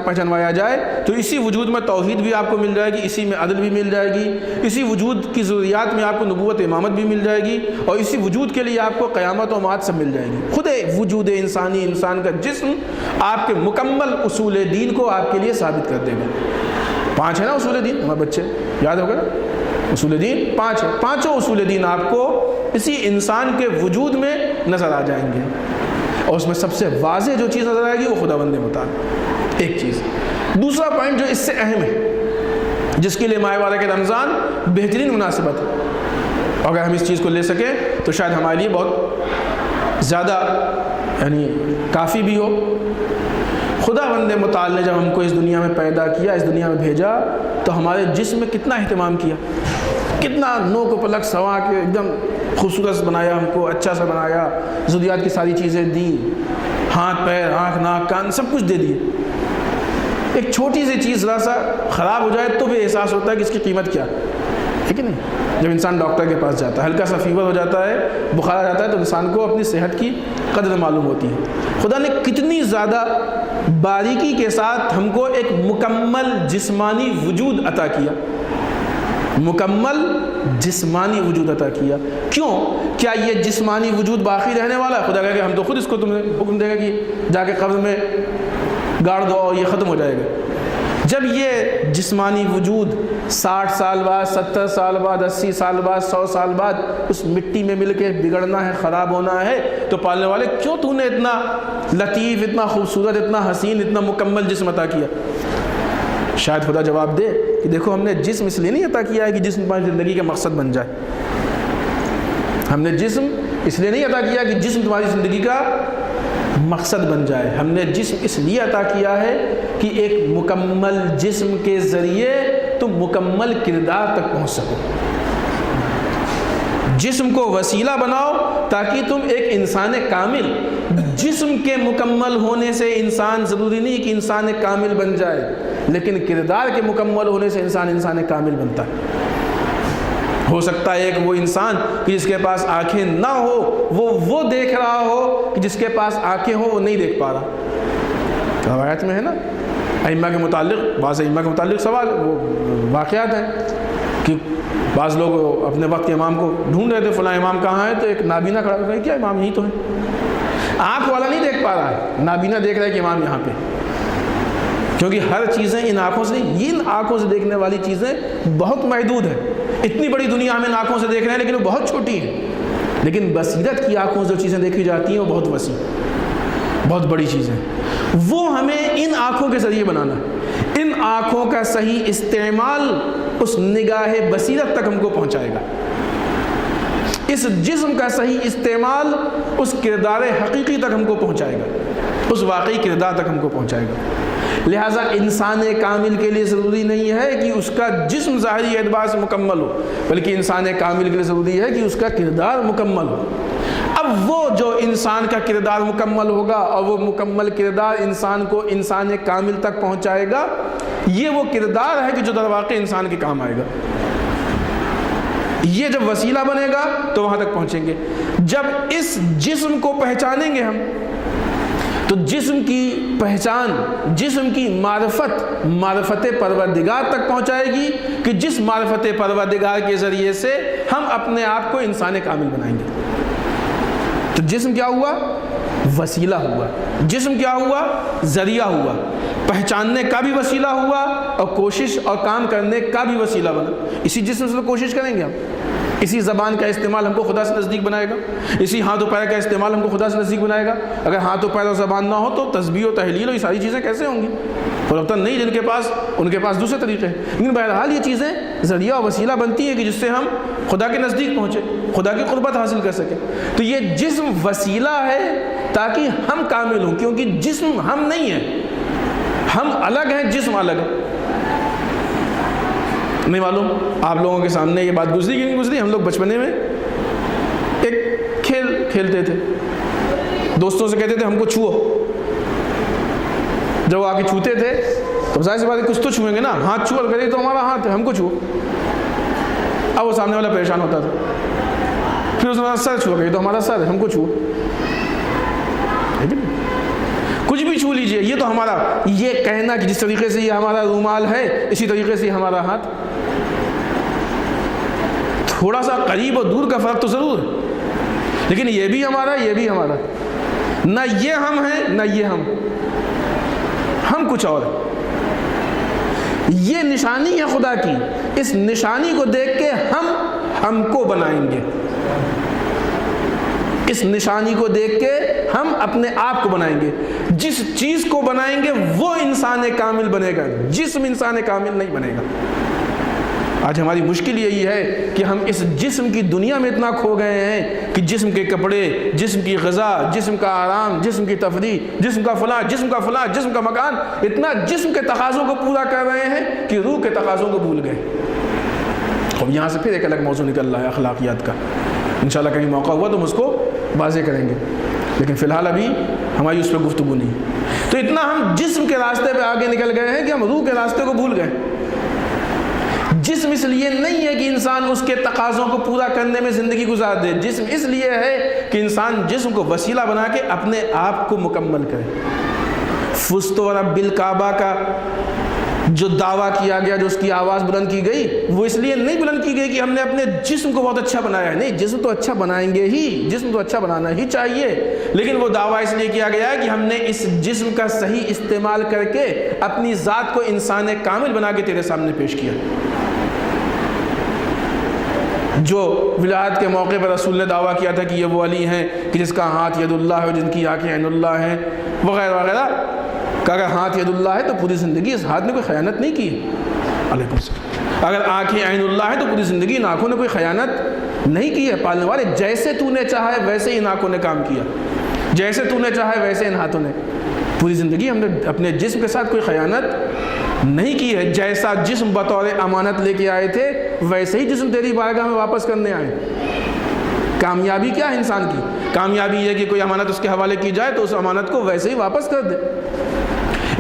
پہچانوایا جائے تو اسی وجود میں توحید بھی آپ کو مل جائے گی، اسی میں عدل بھی مل جائے گی، اسی وجود کی ضروریات میں آپ کو نبوت امامت بھی مل جائے گی، اور اسی وجود کے لیے آپ کو قیامت و معاد سب مل جائے گی۔ خود وجود انسانی، انسان کا جسم آپ کے مکمل اصول دین کو آپ کے لیے ثابت کر دے گا۔ 5 ہے نا اصول دین، ہمارے بچے یاد ہوگا نا، اصول دین 5 ہے، 5 اصول دین آپ کو اسی انسان کے وجود میں نظر آ جائیں گے، اور اس میں سب سے واضح جو چیز نظر آئے گی وہ خداوند متعال۔ ایک چیز۔ دوسرا پوائنٹ جو اس سے اہم ہے، جس کے لیے ماہ مبارک رمضان بہترین مناسبت ہے، اگر ہم اس چیز کو لے سکیں تو شاید ہمارے لیے بہت زیادہ یعنی کافی بھی ہو۔ خداوند متعال نے جب ہم کو اس دنیا میں پیدا کیا، اس دنیا میں بھیجا، تو ہمارے جسم میں کتنا اہتمام کیا، کتنا نوک و پلک سوا کے ایک دم خوبصورت بنایا، ہم کو اچھا سا بنایا، ضروریات کی ساری چیزیں دی، ہاتھ پیر آنکھ ناک کان سب کچھ دے دیے۔ ایک چھوٹی سی چیز ذرا سا خراب ہو جائے تو بھی احساس ہوتا ہے کہ اس کی قیمت کیا ہے کہ نہیں؟ جب انسان ڈاکٹر کے پاس جاتا ہے، ہلکا سا فیور ہو جاتا ہے، بخار آ جاتا ہے، تو انسان کو اپنی صحت کی قدر معلوم ہوتی ہے۔ خدا نے کتنی زیادہ باریکی کے ساتھ ہم کو ایک مکمل جسمانی وجود عطا کیا، مکمل جسمانی وجود عطا کیا۔ کیوں؟ کیا یہ جسمانی وجود باقی رہنے والا ہے؟ خدا کہے کہ ہم تو خود اس کو تمہیں حکم دے گا کہ جا کے قبر میں گاڑ دو اور یہ ختم ہو جائے گا۔ جب یہ جسمانی وجود 60 سال بعد، 70 سال بعد، 80 سال بعد، 100 سال بعد اس مٹی میں مل کے بگڑنا ہے، خراب ہونا ہے، تو پالنے والے کیوں تو نے اتنا لطیف، اتنا خوبصورت، اتنا حسین، اتنا مکمل جسم عطا کیا؟ شاید خدا جواب دے کہ دیکھو ہم نے جسم اس لیے نہیں عطا کیا ہے کہ جسم تمہاری زندگی کا مقصد بن جائے، ہم نے جسم اس لیے نہیں عطا کیا کہ جسم تمہاری زندگی کا مقصد بن جائے، ہم نے جسم اس لیے عطا کیا ہے کہ ایک مکمل جسم کے ذریعے تم مکمل کردار تک پہنچ سکو۔ جسم کو وسیلہ بناؤ تاکہ تم ایک انسان کامل، جسم کے مکمل ہونے سے انسان ضروری نہیں کہ انسان کامل بن جائے، لیکن کردار کے مکمل ہونے سے انسان کامل بنتا ہے۔ ہو سکتا ہے ایک وہ انسان کہ جس کے پاس آنکھیں نہ ہو وہ دیکھ رہا ہو کہ جس کے پاس آنکھیں ہو وہ نہیں دیکھ پا رہا۔ روایت میں ہے نا، ائمہ کے متعلق، بعض ائمہ کے متعلق سوال وہ واقعات ہیں کہ بعض لوگ اپنے وقت کے امام کو ڈھونڈ رہے تھے، فلاں امام کہاں ہے، تو ایک نابینا کھڑا ہو گیا، کیا امام یہی تو ہے۔ آنکھ والا نہیں دیکھ پا رہا ہے، نابینا دیکھ رہا ہے کہ امام یہاں پہ، کیونکہ ہر چیزیں ان آنکھوں سے نہیں، ان آنکھوں سے دیکھنے والی چیزیں بہت محدود ہیں۔ اتنی بڑی دنیا ہم ان آنکھوں سے دیکھ رہے ہیں لیکن وہ بہت چھوٹی ہیں، لیکن بصیرت کی آنکھوں سے جو چیزیں دیکھی جاتی ہیں وہ بہت وسیع، بہت بڑی چیزیں، وہ ہمیں ان آنکھوں کے ذریعے بنانا ہے۔ ان آنکھوں کا صحیح استعمال اس نگاہ بصیرت تک ہم کو پہنچائے گا، اس جسم کا صحیح استعمال اس کردار حقیقی تک ہم کو پہنچائے گا، اس واقعی کردار تک ہم کو پہنچائے گا۔ لہٰذا انسان کامل کے لیے ضروری نہیں ہے کہ اس کا جسم ظاہری اعتبار سے مکمل ہو، بلکہ انسان کامل کے لیے ضروری ہے کہ اس کا کردار مکمل ہو۔ اب وہ جو انسان کا کردار مکمل ہوگا اور وہ مکمل کردار انسان کو انسان کامل تک پہنچائے گا، یہ وہ کردار ہے کہ جو در واقع انسان کے کام آئے گا۔ یہ جب وسیلہ بنے گا تو وہاں تک پہنچیں گے۔ جب اس جسم کو پہچانیں گے ہم، تو جسم کی پہچان، جسم کی معرفت پروردگار تک پہنچائے گی کہ جس معرفت پروردگار کے ذریعے سے ہم اپنے آپ کو انسان کامل بنائیں گے۔ تو جسم کیا ہوا؟ وسیلہ ہوا۔ جسم کیا ہوا؟ ذریعہ ہوا، پہچاننے کا بھی وسیلہ ہوا اور کوشش اور کام کرنے کا بھی وسیلہ بنا۔ اسی جسم سے کوشش کریں گے ہم، اسی زبان کا استعمال ہم کو خدا سے نزدیک بنائے گا، اسی ہاتھ و پیر کا استعمال ہم کو خدا سے نزدیک بنائے گا۔ اگر ہاتھ و پیر اور زبان نہ ہو تو تسبیح و تحلیل اور یہ ساری چیزیں کیسے ہوں گی؟ فلوقتاً نہیں، جن کے پاس ان کے پاس دوسرے طریقے ہیں، لیکن بہرحال یہ چیزیں ذریعہ اور وسیلہ بنتی ہیں کہ جس سے ہم خدا کے نزدیک پہنچے، خدا کی قربت حاصل کر سکیں۔ تو یہ جسم وسیلہ ہے تاکہ ہم کامل ہوں، کیونکہ جسم ہم نہیں ہیں، ہم الگ ہیں، جسم الگ ہے۔ نہیں معلوم آپ لوگوں کے سامنے یہ بات گزری کہ نہیں گزری؟ ہم لوگ بچپنے میں ایک کھیل کھیلتے تھے، دوستوں سے کہتے تھے ہم کو چھوؤ، جب وہ آ کے چھوتے تھے تو ظاہر سی بات ہے کچھ تو چھوئیں گے نا، ہاتھ چھو کہتے تو ہمارا ہاتھ ہے، ہم کو چھو۔ اب وہ سامنے والا پریشان ہوتا تھا، پھر اس سر چھو گئی تو ہمارا سر ہے، ہم کو چھو، کچھ بھی چھو لیجئے یہ تو ہمارا، یہ کہنا کہ جس طریقے سے یہ ہمارا رومال ہے اسی طریقے سے ہمارا ہاتھ، تھوڑا سا قریب اور دور کا فرق تو ضرور ہے، لیکن یہ بھی ہمارا یہ بھی ہمارا، نہ یہ ہم ہیں نہ یہ ہم کچھ اور ہیں۔ یہ نشانی ہے خدا کی، اس نشانی کو دیکھ کے ہم کو بنائیں گے، اس نشانی کو دیکھ کے ہم اپنے آپ کو بنائیں گے، جس چیز کو بنائیں گے وہ انسان کامل بنے گا، جسم انسان کامل نہیں بنے گا۔ آج ہماری مشکل یہی ہے کہ ہم اس جسم کی دنیا میں اتنا کھو گئے ہیں کہ جسم کے کپڑے، جسم کی غذا، جسم کا آرام، جسم کی تفریح، جسم کا فلاں، جسم کا فلاں، جسم کا مکان، اتنا جسم کے تقاضوں کو پورا کر رہے ہیں کہ روح کے تقاضوں کو بھول گئے۔ اب یہاں سے پھر ایک الگ موضوع نکل رہا ہے اخلاقیات کا، انشاءاللہ کہیں موقع ہوا تو ہم اس کو واضح کریں گے، لیکن فی الحال ابھی ہماری اس پہ گفتگو نہیں۔ تو اتنا ہم جسم کے راستے پہ آگے نکل گئے ہیں کہ ہم روح کے راستے کو بھول گئے۔ جسم اس لیے نہیں ہے کہ انسان اس کے تقاضوں کو پورا کرنے میں زندگی گزار دے، جسم اس لیے ہے کہ انسان جسم کو وسیلہ بنا کے اپنے آپ کو مکمل کرے۔ فزت ورب الکعبہ کا جو دعویٰ کیا گیا، جو اس کی آواز بلند کی گئی، وہ اس لیے نہیں بلند کی گئی کہ ہم نے اپنے جسم کو بہت اچھا بنایا ہے، نہیں، جسم تو اچھا بنائیں گے ہی، جسم تو اچھا بنانا ہی چاہیے، لیکن وہ دعویٰ اس لیے کیا گیا ہے کہ ہم نے اس جسم کا صحیح استعمال کر کے اپنی ذات کو انسان کامل بنا کے تیرے سامنے پیش کیا۔ جو ولادت کے موقع پر رسول نے دعویٰ کیا تھا کہ یہ وہ علی ہیں کہ جس کا ہاتھ ید اللہ ہے، جن کی آنکھیں عین اللہ ہیں، وغیرہ وغیرہ، کہ اگر ہاتھ ید اللہ ہے تو پوری زندگی اس ہاتھ نے کوئی خیانت نہیں کی ہے، علیکم السلام، اگر آنکھیں عین اللہ ہے تو پوری زندگی ان آنکھوں نے کوئی خیانت نہیں کی ہے، پالنے والے جیسے تو نے چاہا ہے ویسے ان آنکھوں نے کام کیا، جیسے تو نے چاہا ہے ویسے ان ہاتھوں نے، پوری زندگی ہم نے اپنے جسم کے ساتھ کوئی خیانت نہیں کی ہے، جیسا جسم بطور امانت لے کے آئے تھے ویسے ہی جسم تیری بارگاہ میں واپس کرنے آئے۔ کامیابی کیا ہے انسان کی؟ کامیابی یہ کہ کوئی امانت اس کے حوالے کی جائے تو اس امانت کو ویسے ہی واپس کر دے۔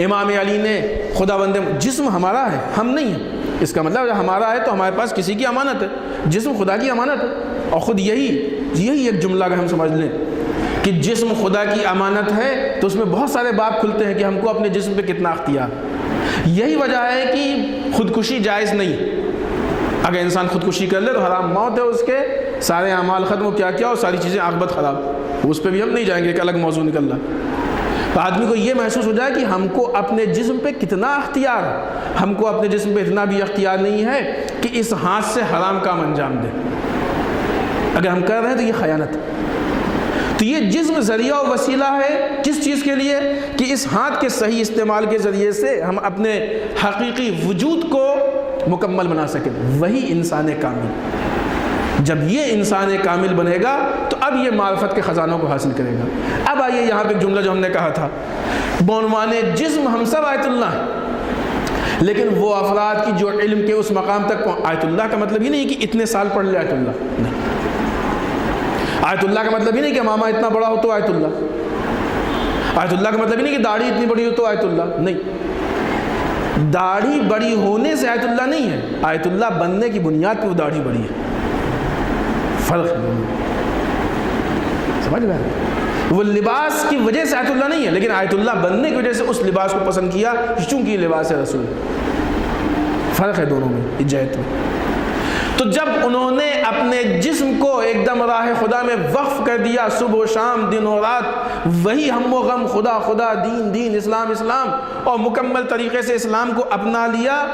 امام علی نے خدا بندے، جسم ہمارا ہے، ہم نہیں ہیں، اس کا مطلب ہمارا ہے تو ہمارے پاس کسی کی امانت ہے، جسم خدا کی امانت ہے، اور خود یہی ایک جملہ اگر ہم سمجھ لیں کہ جسم خدا کی امانت ہے تو اس میں بہت سارے باب کھلتے ہیں کہ ہم کو اپنے جسم پہ کتنا اختیار۔ یہی وجہ ہے کہ خودکشی جائز نہیں، اگر انسان خودکشی کر لے تو حرام موت ہے، اس کے سارے اعمال ختم، کیا اور ساری چیزیں عاقبت خراب، اس پہ بھی ہم نہیں جائیں گے، ایک الگ موضوع نکل رہا۔ تو آدمی کو یہ محسوس ہو جائے کہ ہم کو اپنے جسم پہ کتنا اختیار، ہم کو اپنے جسم پہ اتنا بھی اختیار نہیں ہے کہ اس ہاتھ سے حرام کام انجام دے، اگر ہم کر رہے ہیں تو یہ خیانت۔ تو یہ جسم ذریعہ و وسیلہ ہے کس چیز کے لیے؟ کہ اس ہاتھ کے صحیح استعمال کے ذریعے سے ہم اپنے حقیقی وجود کو مکمل بنا سکیں، وہی انسان کامل۔ جب یہ انسان کامل بنے گا تو اب یہ معرفت کے خزانوں کو حاصل کرے گا۔ اب آئیے یہاں پہ جملہ جو ہم نے کہا تھا، بعنوان جسم ہم سب آیت اللہ ہیں، لیکن وہ افراد کی جو علم کے اس مقام تک آیت اللہ کا مطلب ہی نہیں کہ اتنے سال پڑھ لے آیت اللہ، نہیں، آیت اللہ کا مطلب ہی نہیں کہ ماما اتنا بڑا ہو تو آیت اللہ، آیت اللہ کا مطلب ہی نہیں کہ داڑھی اتنی بڑی ہو تو آیت اللہ، نہیں، داڑھی بڑی ہونے سے آیت اللہ نہیں ہے، آیت اللہ بننے کی بنیاد پہ وہ داڑھی بڑی ہے، فرق ہے، سمجھ گئے؟ وہ لباس کی وجہ سے آیت اللہ نہیں ہے، لیکن آیت اللہ بننے کی وجہ سے اس لباس کو پسند کیا چونکہ یہ لباس ہے رسول، فرق ہے دونوں میں، اجازت میں۔ تو جب انہوں نے اپنے جسم کو ایک دم راہ خدا میں وقف کر دیا، صبح و شام، دن و رات، وہی ہم و غم، خدا خدا، دین دین، اسلام اسلام، اور مکمل طریقے سے اسلام کو اپنا لیا،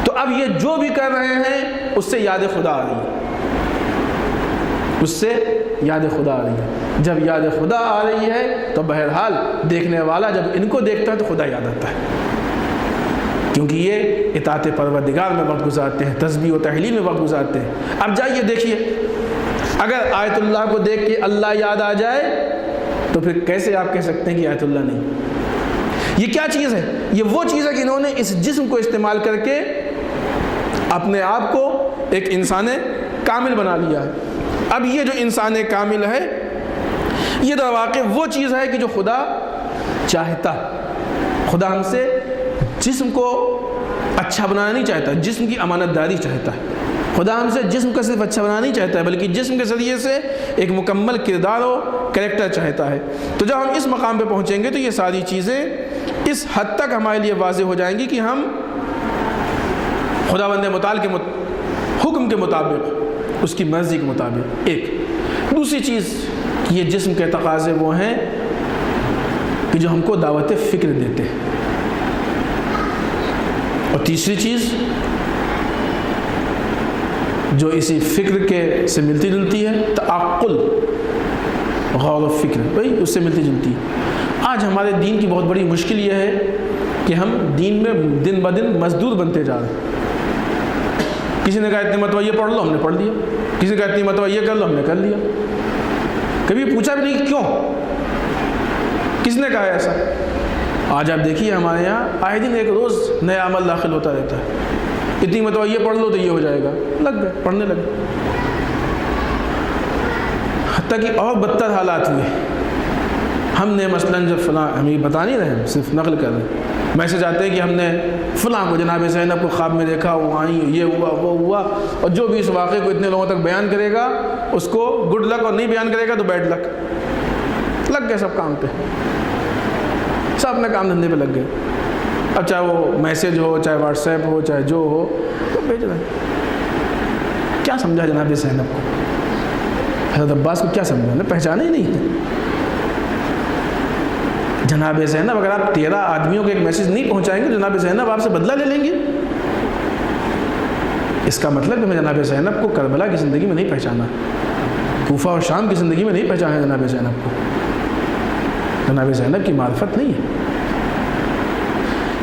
تو اب یہ جو بھی کر رہے ہیں اس سے یاد خدا آ رہی ہے، اس سے یاد خدا آ رہی ہے۔ جب یاد خدا آ رہی ہے تو بہرحال دیکھنے والا جب ان کو دیکھتا ہے تو خدا یاد آتا ہے، کیونکہ یہ اطاعت پروردگار میں وقت گزارتے ہیں، تسبیح و تحلیل میں وقت گزارتے ہیں۔ اب جائیے دیکھیے، اگر آیت اللہ کو دیکھ کے اللہ یاد آ جائے تو پھر کیسے آپ کہہ سکتے ہیں کہ آیت اللہ نہیں؟ یہ کیا چیز ہے؟ یہ وہ چیز ہے کہ انہوں نے اس جسم کو استعمال کر کے اپنے آپ کو ایک انسان کامل بنا لیا ہے۔ اب یہ جو انسان کامل ہے یہ در واقع وہ چیز ہے کہ جو خدا چاہتا، خدا ہم سے جسم کو اچھا بنانا نہیں چاہتا، جسم کی امانت داری چاہتا ہے، خدا ہم سے جسم کا صرف اچھا بنانا نہیں چاہتا ہے، بلکہ جسم کے ذریعے سے ایک مکمل کردار و کریکٹر چاہتا ہے۔ تو جب ہم اس مقام پہ پہنچیں گے تو یہ ساری چیزیں اس حد تک ہمارے لیے واضح ہو جائیں گی کہ ہم خداوند متعال کے حکم کے مطابق، اس کی مرضی کے مطابق۔ ایک دوسری چیز، یہ جسم کے تقاضے وہ ہیں کہ جو ہم کو دعوت فکر دیتے ہیں، اور تیسری چیز جو اسی فکر کے سے ملتی جلتی ہے، تعقل، غور و فکر، بھائی اس سے ملتی جلتی ہے۔ آج ہمارے دین کی بہت بڑی مشکل یہ ہے کہ ہم دین میں دن بدن مزدور بنتے جا رہے ہیں۔ کسی نے کہا اتنی مرتبہ یہ پڑھ لو، ہم نے پڑھ لیا۔ کسی نے کہا اتنی مرتبہ یہ کر لو، ہم نے کر لیا۔ کبھی پوچھا بھی نہیں کہ کیوں، کس نے کہا ہے ایسا؟ آج آپ دیکھیے ہمارے یہاں آئے دن ایک روز نیا عمل داخل ہوتا رہتا ہے۔ اتنی مرتبہ یہ پڑھ لو تو یہ ہو جائے گا، لگ گئے پڑھنے لگے، حتیٰ کہ اور بدتر حالات ہوئے۔ ہم نے مثلاً جب فلاں، ہم یہ بتا نہیں رہے، ہم صرف نقل کر رہے ہیں، میسج آتے ہیں کہ ہم نے فلاں کو جناب زینب کو خواب میں دیکھا، وہ آئیں، یہ ہوا وہ ہوا، اور جو بھی اس واقعے کو اتنے لوگوں تک بیان کرے گا اس کو گڈ لک، اور نہیں بیان کرے گا تو بیڈ لک۔ لگ گئے سب کام پہ، سب اپنے کام دھندے پہ لگ گئے۔ اب چاہے وہ میسج ہو، چاہے واٹس ایپ ہو، چاہے جو ہو، تو بھیج رہے ہیں۔ کیا سمجھا جناب زینب کو؟ حضرت عباس کو کیا سمجھا؟ نے پہچانا ہی نہیں۔ جناب زینب، اگر آپ 13 آدمیوں کو ایک میسج نہیں پہنچائیں گے، جناب زینب آپ سے بدلہ لے لیں گے۔ اس کا مطلب کہ میں جناب زینب کو کربلا کی زندگی میں نہیں پہچانا، کوفہ اور شام کی زندگی میں نہیں پہچانا جناب زینب کو۔ جناب زینب کی معرفت نہیں ہے۔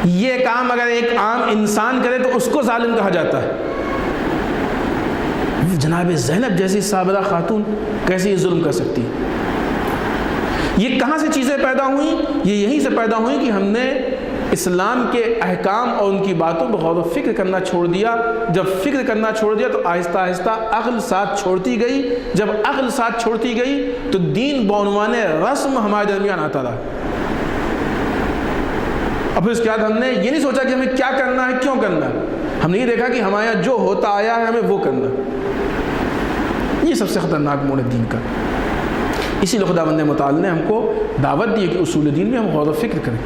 یہ کام اگر ایک عام انسان کرے تو اس کو ظالم کہا جاتا ہے۔ جناب زینب جیسی صابرہ خاتون کیسے یہ ظلم کر سکتی؟ یہ کہاں سے چیزیں پیدا ہوئیں؟ یہ یہیں سے پیدا ہوئیں کہ ہم نے اسلام کے احکام اور ان کی باتوں پر غور و فکر کرنا چھوڑ دیا۔ جب فکر کرنا چھوڑ دیا تو آہستہ آہستہ عقل ساتھ چھوڑتی گئی۔ جب عقل ساتھ چھوڑتی گئی تو دین بعنوان رسم ہمارے درمیان آتا رہا۔ اور پھر اس کے بعد ہم نے یہ نہیں سوچا کہ ہمیں کیا کرنا ہے، کیوں کرنا ہے۔ ہم نے یہ دیکھا کہ ہمارے یہاں جو ہوتا آیا ہے ہمیں وہ کرنا ہے۔ یہ سب سے خطرناک موڑ ہے دین کا۔ اسی لیے خداوند متعال نے ہم کو دعوت دی کہ اصول دین میں ہم غور و فکر کریں،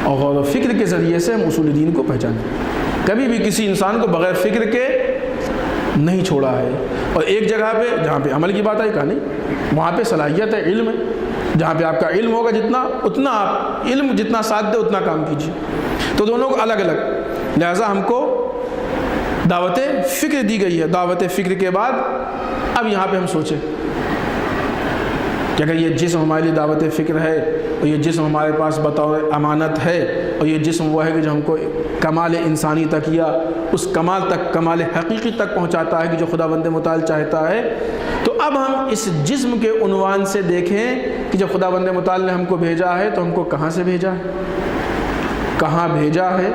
اور غور و فکر کے ذریعے سے ہم اصول دین کو پہچانیں۔ کبھی بھی کسی انسان کو بغیر فکر کے نہیں چھوڑا ہے۔ اور ایک جگہ پہ جہاں پہ عمل کی بات آئی، کہا نہیں، وہاں پہ صلاحیت ہے، علم ہے۔ جہاں پہ آپ کا علم ہوگا جتنا، اتنا آپ علم جتنا ساتھ دے اتنا کام کیجیے۔ تو دونوں کو الگ الگ، لہٰذا ہم کو دعوت فکر دی گئی ہے۔ دعوت فکر کے بعد اب یہاں پہ ہم سوچیں کہ اگر یہ جسم ہمارے لیے دعوت فکر ہے، اور یہ جسم ہمارے پاس بطور امانت ہے، اور یہ جسم وہ ہے کہ جو ہم کو کمال انسانی تک یا اس کمال تک، کمال حقیقی تک پہنچاتا ہے کہ جو خداوند متعال چاہتا ہے، تو اب ہم اس جسم کے عنوان سے دیکھیں کہ جب خداوند متعال نے ہم کو بھیجا ہے تو ہم کو کہاں سے بھیجا ہے، کہاں بھیجا ہے،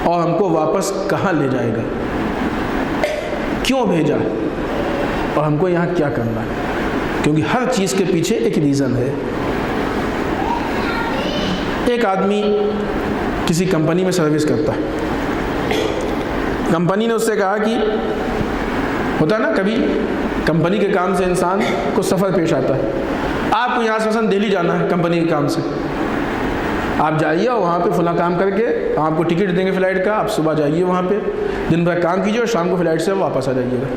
اور ہم کو واپس کہاں لے جائے گا، کیوں بھیجا ہے، اور ہم کو یہاں کیا کرنا ہے۔ کیونکہ ہر چیز کے پیچھے ایک ریزن ہے۔ ایک آدمی کسی کمپنی میں سروس کرتا ہے، کمپنی نے اس سے کہا کہ ہوتا ہے نا کبھی کمپنی کے کام سے انسان کو سفر پیش آتا ہے۔ آپ کو یہاں سے مثلا دہلی جانا ہے کمپنی کے کام سے، آپ جائیے اور وہاں پہ فلاں کام کر کے آپ کو ٹکٹ دیں گے فلائٹ کا، آپ صبح جائیے وہاں پہ، دن بھر کام کیجیے اور شام کو فلائٹ سے واپس آ جائیے گا۔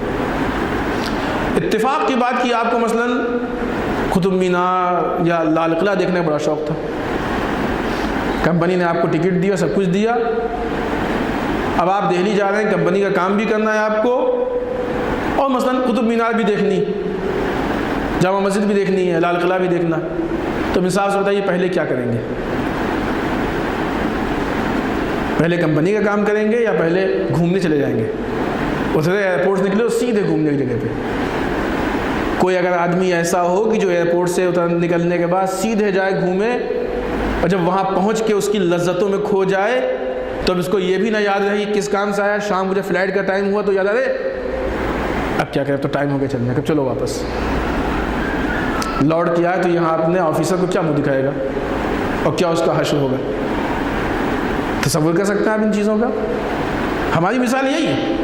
اتفاق کی بات کی آپ کو مثلاً قطب مینار یا لال قلعہ دیکھنے کا بڑا شوق تھا، کمپنی نے آپ کو ٹکٹ دیا، سب کچھ دیا، اب آپ دہلی جا رہے ہیں، کمپنی کا کام بھی کرنا ہے آپ کو، اور مثلاً قطب مینار بھی دیکھنی، جامع مسجد بھی دیکھنی ہے، لال قلعہ بھی دیکھنا، تو مثال سے بتائیے پہلے کیا کریں گے؟ پہلے کمپنی کا کام کریں گے یا پہلے گھومنے چلے جائیں گے؟ اترے ایئرپورٹ نکلے اور سیدھے گھومنے کی جگہ پہ۔ کوئی اگر آدمی ایسا ہو کہ جو ایئرپورٹ سے نکلنے کے بعد سیدھے جائے گھومے، اور جب وہاں پہنچ کے اس کی لذتوں میں کھو جائے تو اب اس کو یہ بھی نہ یاد رہے کہ کس کام سے آیا، شام مجھے فلائٹ کا ٹائم ہوا تو یاد آ رہے اب کیا کرے، اب تو ٹائم ہو گیا چلنے کا، چلو واپس لوٹ کے آئے تو یہاں اپنے آفیسر کو کیا منہ دکھائے گا اور کیا اس کا حشر ہوگا؟ تصور کر سکتے ہیں آپ ان چیزوں کا؟ ہماری مثال یہی ہے،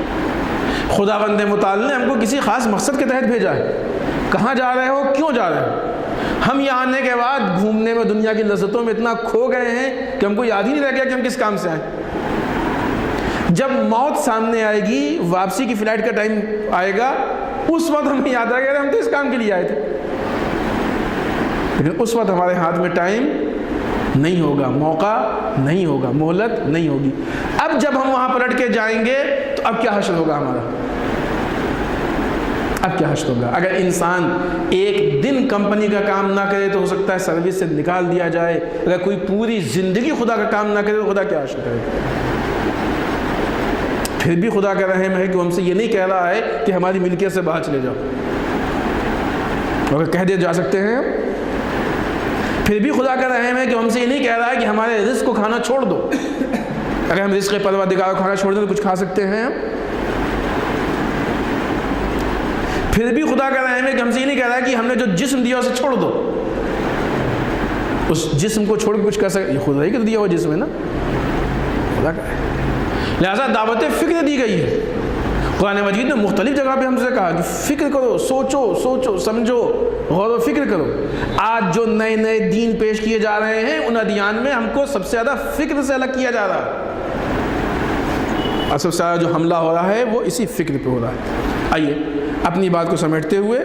خداوند متعال نے ہم کو کسی خاص مقصد کے تحت بھیجا ہے، کہاں جا رہے ہو، کیوں جا رہے ہو؟ ہم یہاں آنے کے بعد گھومنے میں، دنیا کی لذتوں میں اتنا کھو گئے ہیں کہ ہم کو یاد ہی نہیں رہ گیا کہ ہم کس کام سے آئے۔ جب موت سامنے آئے گی، واپسی کی فلائٹ کا ٹائم آئے گا، اس وقت ہمیں یاد آئے گا ہم تو اس کام کے لیے آئے تھے، لیکن اس وقت ہمارے ہاتھ میں ٹائم نہیں ہوگا، موقع نہیں ہوگا، مہلت نہیں ہوگی۔ اب جب ہم وہاں پلٹ کے جائیں گے تو اب کیا حشر ہوگا ہمارا؟ اب کیا حشر ہوگا؟ اگر انسان ایک دن کمپنی کا کام نہ کرے تو ہو سکتا ہے سروس سے نکال دیا جائے، اگر کوئی پوری زندگی خدا کا کام نہ کرے تو خدا کیا حشر کرے گا؟ پھر بھی خدا کا رحم ہے کہ وہ ہم سے یہ نہیں کہہ رہا ہے کہ ہماری ملکیت سے باہر چلے جاؤ، اگر کہہ دے جا سکتے ہیں۔ پھر بھی خدا کا رحم ہے کہ ہم سے یہ نہیں کہہ رہا ہے کہ ہمارے رزق کو کھانا چھوڑ دو، اگر ہم رزق پروردگار کو کھانا چھوڑ دیں تو کچھ کھا سکتے ہیں۔ پھر بھی خدا کا رحم ہے کہ ہم سے یہ نہیں کہہ رہا ہے کہ ہم نے جو جسم دیا اسے چھوڑ دو، اس جسم کو چھوڑ کے کچھ کر سکتے، یہ خدا ہی کا دیا ہوا جسم ہے نا، خدا کا ہے۔ لہٰذا دعوت فکر دی گئی ہے۔ قرآن مجید نے مختلف جگہ پہ ہم سے کہا کہ فکر کرو، سوچو سمجھو، غور و فکر کرو۔ آج جو نئے نئے دین پیش کیے جا رہے ہیں، ان ادیان میں ہم کو سب سے زیادہ فکر سے الگ کیا جا رہا ہے، اور سب سے زیادہ جو حملہ ہو رہا ہے وہ اسی فکر پہ ہو رہا ہے۔ آئیے اپنی بات کو سمیٹتے ہوئے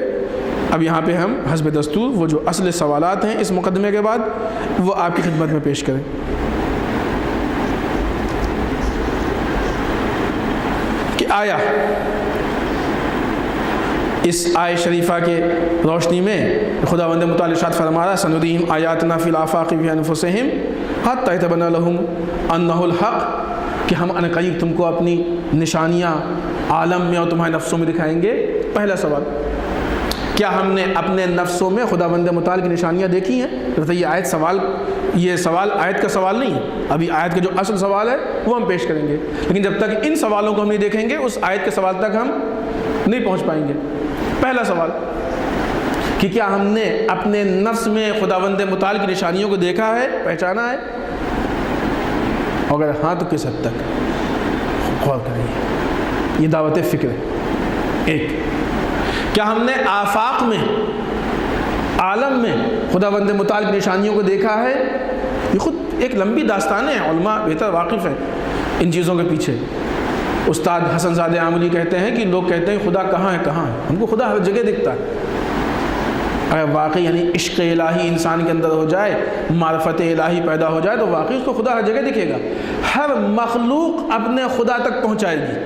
اب یہاں پہ ہم حسب دستور وہ جو اصل سوالات ہیں اس مقدمے کے بعد وہ آپ کی خدمت میں پیش کریں۔ کہ آیا اس آیت شریفہ کے روشنی میں خداوند متعال ارشاد فرما رہا ہے سنریم آیاتنا فی الآفاق فی انفسہم حتی یتبین لہم انہ الحق، کہ ہم عنقریب تم کو اپنی نشانیاں عالم میں اور تمہارے نفسوں میں دکھائیں گے۔ پہلا سوال، کیا ہم نے اپنے نفسوں میں خداوند متعال کی نشانیاں دیکھی ہیں؟ تو یہ سوال آیت کا سوال نہیں ہے، ابھی آیت کا جو اصل سوال ہے وہ ہم پیش کریں گے، لیکن جب تک ان سوالوں کو ہم نہیں دیکھیں گے اس آیت کے سوال تک ہم نہیں پہنچ پائیں گے۔ پہلا سوال کہ کیا ہم نے اپنے نفس میں خداوند متعال کی نشانیوں کو دیکھا ہے، پہچانا ہے؟ اگر ہاں تو کس حد تک؟ غور کریں، یہ دعوت فکر ہے۔ ایک، کیا ہم نے آفاق میں، عالم میں خداوند متعال کی نشانیوں کو دیکھا ہے؟ یہ خود ایک لمبی داستانیں ہیں، علماء بہتر واقف ہیں ان چیزوں کے پیچھے۔ استاد حسن زادہ عاملی کہتے ہیں کہ لوگ کہتے ہیں خدا کہاں ہے، کہاں ہے؟ ہم کو خدا ہر جگہ دکھتا ہے۔ اگر واقعی یعنی عشق الہی انسان کے اندر ہو جائے، معرفت الہی پیدا ہو جائے تو واقعی اس کو خدا ہر جگہ دکھے گا۔ ہر مخلوق اپنے خدا تک پہنچائے گی،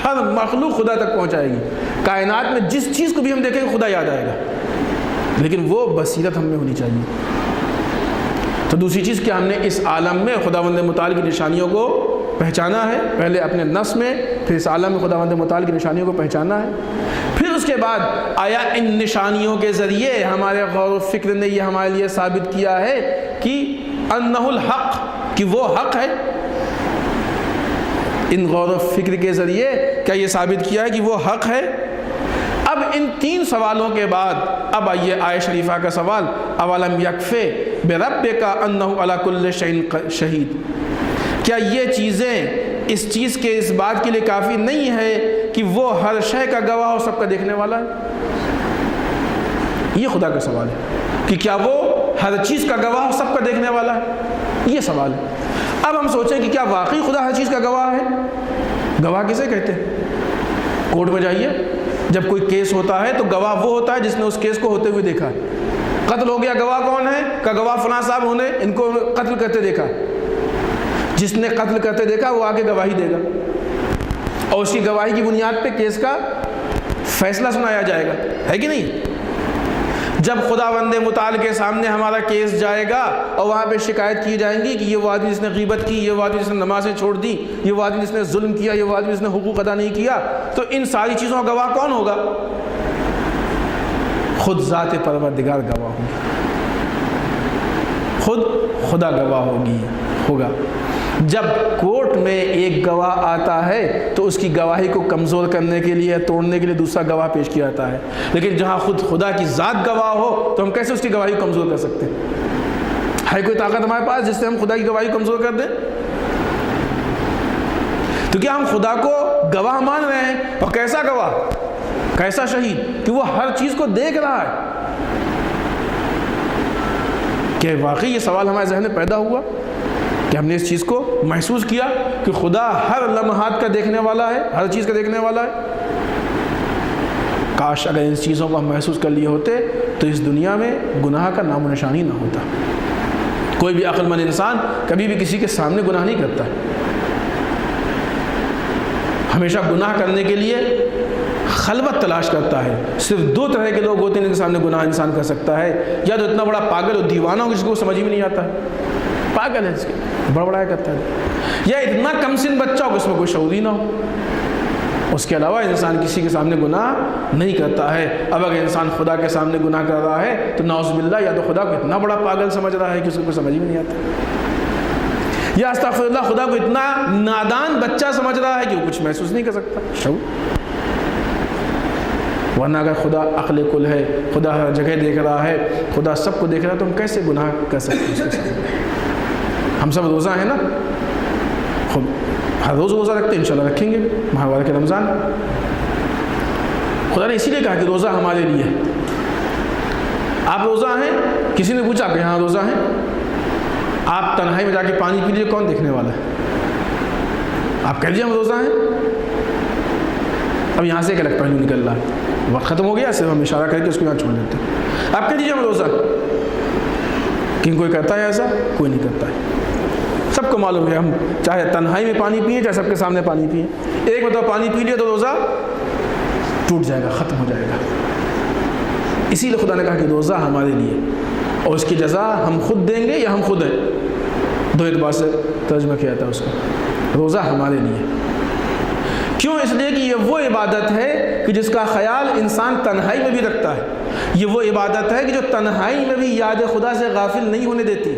ہر مخلوق خدا تک پہنچائے گی۔ کائنات میں جس چیز کو بھی ہم دیکھیں گے خدا یاد آئے گا، لیکن وہ بصیرت ہم میں ہونی چاہیے۔ تو دوسری چیز کہ ہم نے اس عالم میں خداوند متعال کی نشانیوں کو پہچانا ہے، پہلے اپنے نفس میں، پھر اس عالم میں خداوند متعال کی نشانیوں کو پہچانا ہے۔ پھر اس کے بعد آیا ان نشانیوں کے ذریعے ہمارے غور و فکر نے یہ ہمارے لیے ثابت کیا ہے کہ انہ الحق، کہ وہ حق ہے۔ ان غور و فکر کے ذریعے کیا یہ ثابت کیا ہے کہ وہ حق ہے؟ اب ان تین سوالوں کے بعد اب آئیے آیت شریفہ کا سوال، اولم یکفی بربک انہ علی کل شیء شہید، کیا یہ چیزیں اس چیز کے اس بات کے لیے کافی نہیں ہے کہ وہ ہر شے کا گواہ اور سب کا دیکھنے والا ہے؟ یہ خدا کا سوال ہے کہ کیا وہ ہر چیز کا گواہ اور سب کا دیکھنے والا ہے؟ یہ سوال ہے۔ اب ہم سوچیں کہ کیا واقعی خدا ہر چیز کا گواہ ہے؟ گواہ کسے کہتے ہیں؟ کورٹ میں جائیے، جب کوئی کیس ہوتا ہے تو گواہ وہ ہوتا ہے جس نے اس کیس کو ہوتے ہوئے دیکھا ہے۔ قتل ہو گیا، گواہ کون ہے؟ کہ گواہ فلاں صاحب نے ان کو قتل کرتے دیکھا۔ جس نے قتل کرتے دیکھا وہ آگے گواہی دے گا، اور اس کی گواہی کی بنیاد پہ کیس کا فیصلہ سنایا جائے گا، ہے کہ نہیں؟ جب خداوند متعال کے سامنے ہمارا کیس جائے گا اور وہاں پہ شکایت کی جائیں گی کہ یہ وہ آدمی جس نے غیبت کی، یہ وہ آدمی جس نے نمازیں چھوڑ دی، یہ وہ آدمی جس نے ظلم کیا، یہ وہ آدمی جس نے حقوق ادا نہیں کیا، تو ان ساری چیزوں کا گواہ کون ہوگا؟ خود ذات پروردگار گواہ ہوگی، خود خدا گواہ ہوگا۔ جب کورٹ میں ایک گواہ آتا ہے تو اس کی گواہی کو کمزور کرنے کے لیے، توڑنے کے لیے دوسرا گواہ پیش کیا جاتا ہے، لیکن جہاں خود خدا کی ذات گواہ ہو تو ہم کیسے اس کی گواہی کو کمزور کر سکتے ہیں؟ ہے کوئی طاقت ہمارے پاس جس سے ہم خدا کی گواہی کو کمزور کر دیں؟ تو کیا ہم خدا کو گواہ مان رہے ہیں؟ اور کیسا گواہ؟ کیسا شہید کہ وہ ہر چیز کو دیکھ رہا ہے. کہ واقعی یہ سوال ہمارے ذہن میں پیدا ہوا کہ ہم نے اس چیز کو محسوس کیا کہ خدا ہر لمحات کا دیکھنے والا ہے, ہر چیز کا دیکھنے والا ہے. کاش اگر ان چیزوں کو ہم محسوس کر لیے ہوتے تو اس دنیا میں گناہ کا نام و نشان ہی نہ ہوتا. کوئی بھی عقل مند انسان کبھی بھی کسی کے سامنے گناہ نہیں کرتا. ہمیشہ گناہ کرنے کے لیے خلوت تلاش کرتا ہے. صرف دو طرح کے لوگ ہوتے ہیں جن کے سامنے گناہ انسان کر سکتا ہے, یا تو اتنا بڑا پاگل اور دیوانہ ہو جس کو سمجھ بھی نہیں آتا ہے, پاگل ہے اس کے بڑبڑایا کرتا ہے, یا اتنا کم سن بچہ ہو کہ اس میں کوئی شعور ہی نہ ہو. اس کے علاوہ انسان کسی کے سامنے گناہ نہیں کرتا ہے. اب اگر انسان خدا کے سامنے گناہ کر رہا ہے تو نعوذ باللہ یا تو خدا کو اتنا بڑا پاگل سمجھ رہا ہے کہ اس کو کوئی سمجھ بھی نہیں آتا, یا استغفر اللہ خدا کو اتنا نادان بچہ سمجھ رہا ہے کہ وہ کچھ محسوس نہیں کر سکتا شعور. ورنہ اگر خدا عقل کل ہے, خدا ہر جگہ دیکھ رہا ہے, خدا سب کو دیکھ رہا ہے, تو ہم کیسے گناہ کر سکتے ہیں اس کے سامنے؟ ہم سب روزہ ہیں نا, ہر روز روزہ رکھتے ہیں, انشاءاللہ رکھیں گے ماہ مبارک رمضان. خدا نے اسی لیے کہا کہ روزہ ہمارے لیے ہے. آپ روزہ ہیں, کسی نے پوچھا کہ ہاں روزہ ہیں, آپ تنہائی میں جا کے پانی پی لیجیے, کون دیکھنے والا ہے؟ آپ کہہ لیجیے ہم روزہ ہیں. اب یہاں سے ایک الگ پہلو نکل رہا ہے, وقت ختم ہو گیا, صرف ہم اشارہ کر کے اس کو یہاں چھوڑ دیتے ہیں. آپ کہہ دیجیے ہم روزہ, کیوں کوئی کرتا ہے ایسا؟ کوئی نہیں کرتا ہے. سب کو معلوم ہے ہم چاہے تنہائی میں پانی پئیں چاہے سب کے سامنے پانی پئیں, ایک مرتبہ پانی پی لیا تو روزہ ٹوٹ جائے گا, ختم ہو جائے گا. اسی لیے خدا نے کہا کہ روزہ ہمارے لیے, اور اس کی جزا ہم خود دیں گے یا ہم خود ہیں. دو اعتبار سے ترجمہ کیا جاتا ہے اس کو. روزہ ہمارے لیے کیوں؟ اس لیے کہ یہ وہ عبادت ہے کہ جس کا خیال انسان تنہائی میں بھی رکھتا ہے. یہ وہ عبادت ہے کہ جو تنہائی میں بھی یاد خدا سے غافل نہیں ہونے دیتی.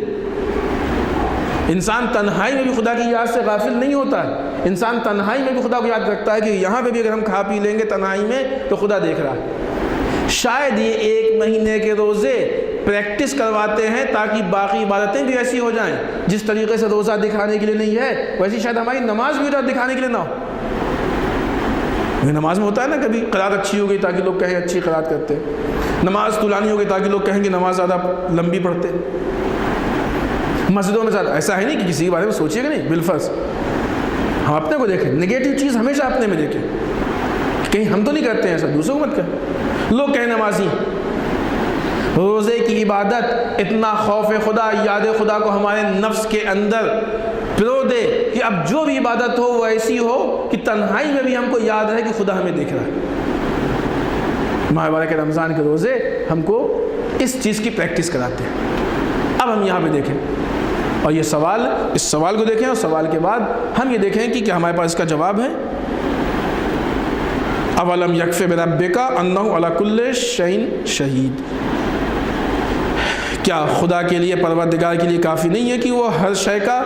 انسان تنہائی میں بھی خدا کی یاد سے غافل نہیں ہوتا ہے. انسان تنہائی میں بھی خدا کو یاد رکھتا ہے کہ یہاں پہ بھی اگر ہم کھا پی لیں گے تنہائی میں تو خدا دیکھ رہا ہے. شاید یہ 1 مہینے کے روزے پریکٹس کرواتے ہیں تاکہ باقی عبادتیں بھی ایسی ہو جائیں. جس طریقے سے روزہ دکھانے کے لیے نہیں ہے, ویسی شاید ہماری نماز بھی دکھانے کے لیے نہ ہو. نماز میں ہوتا ہے نا کبھی قرات اچھی ہو گئی تاکہ لوگ کہیں اچھی قرات کرتے, نماز طولانی ہو گئی تاکہ لوگ کہیں کہ نماز زیادہ لمبی پڑھتے. مسجدوں میں زیادہ ایسا ہے نہیں کہ کسی کے بارے میں سوچیے گا نہیں, بالفرض ہم اپنے کو دیکھیں. نگیٹو چیز ہمیشہ اپنے میں دیکھیں, کہیں ہم تو نہیں کرتے ہیں ایسا, دوسروں کو مت کریں. لوگ کہیں نمازی, روزے کی عبادت اتنا خوف خدا, یاد خدا کو ہمارے نفس کے اندر پرو دے کہ اب جو بھی عبادت ہو وہ ایسی ہو کہ تنہائی میں بھی ہم کو یاد ہے کہ خدا ہمیں دیکھ رہا ہے. ماہ مبارک رمضان کے روزے ہم کو اس چیز کی پریکٹس کراتے ہیں. اب ہم یہاں پہ دیکھیں اور یہ سوال, اس سوال کو دیکھیں, اور سوال کے بعد ہم یہ دیکھیں کہ کیا ہمارے پاس اس کا جواب ہے. اولم یکفی بربک انہ علی کل شیء شہید, کیا خدا کے لیے, پروردگار کے لیے کافی نہیں ہے کہ وہ ہر شے کا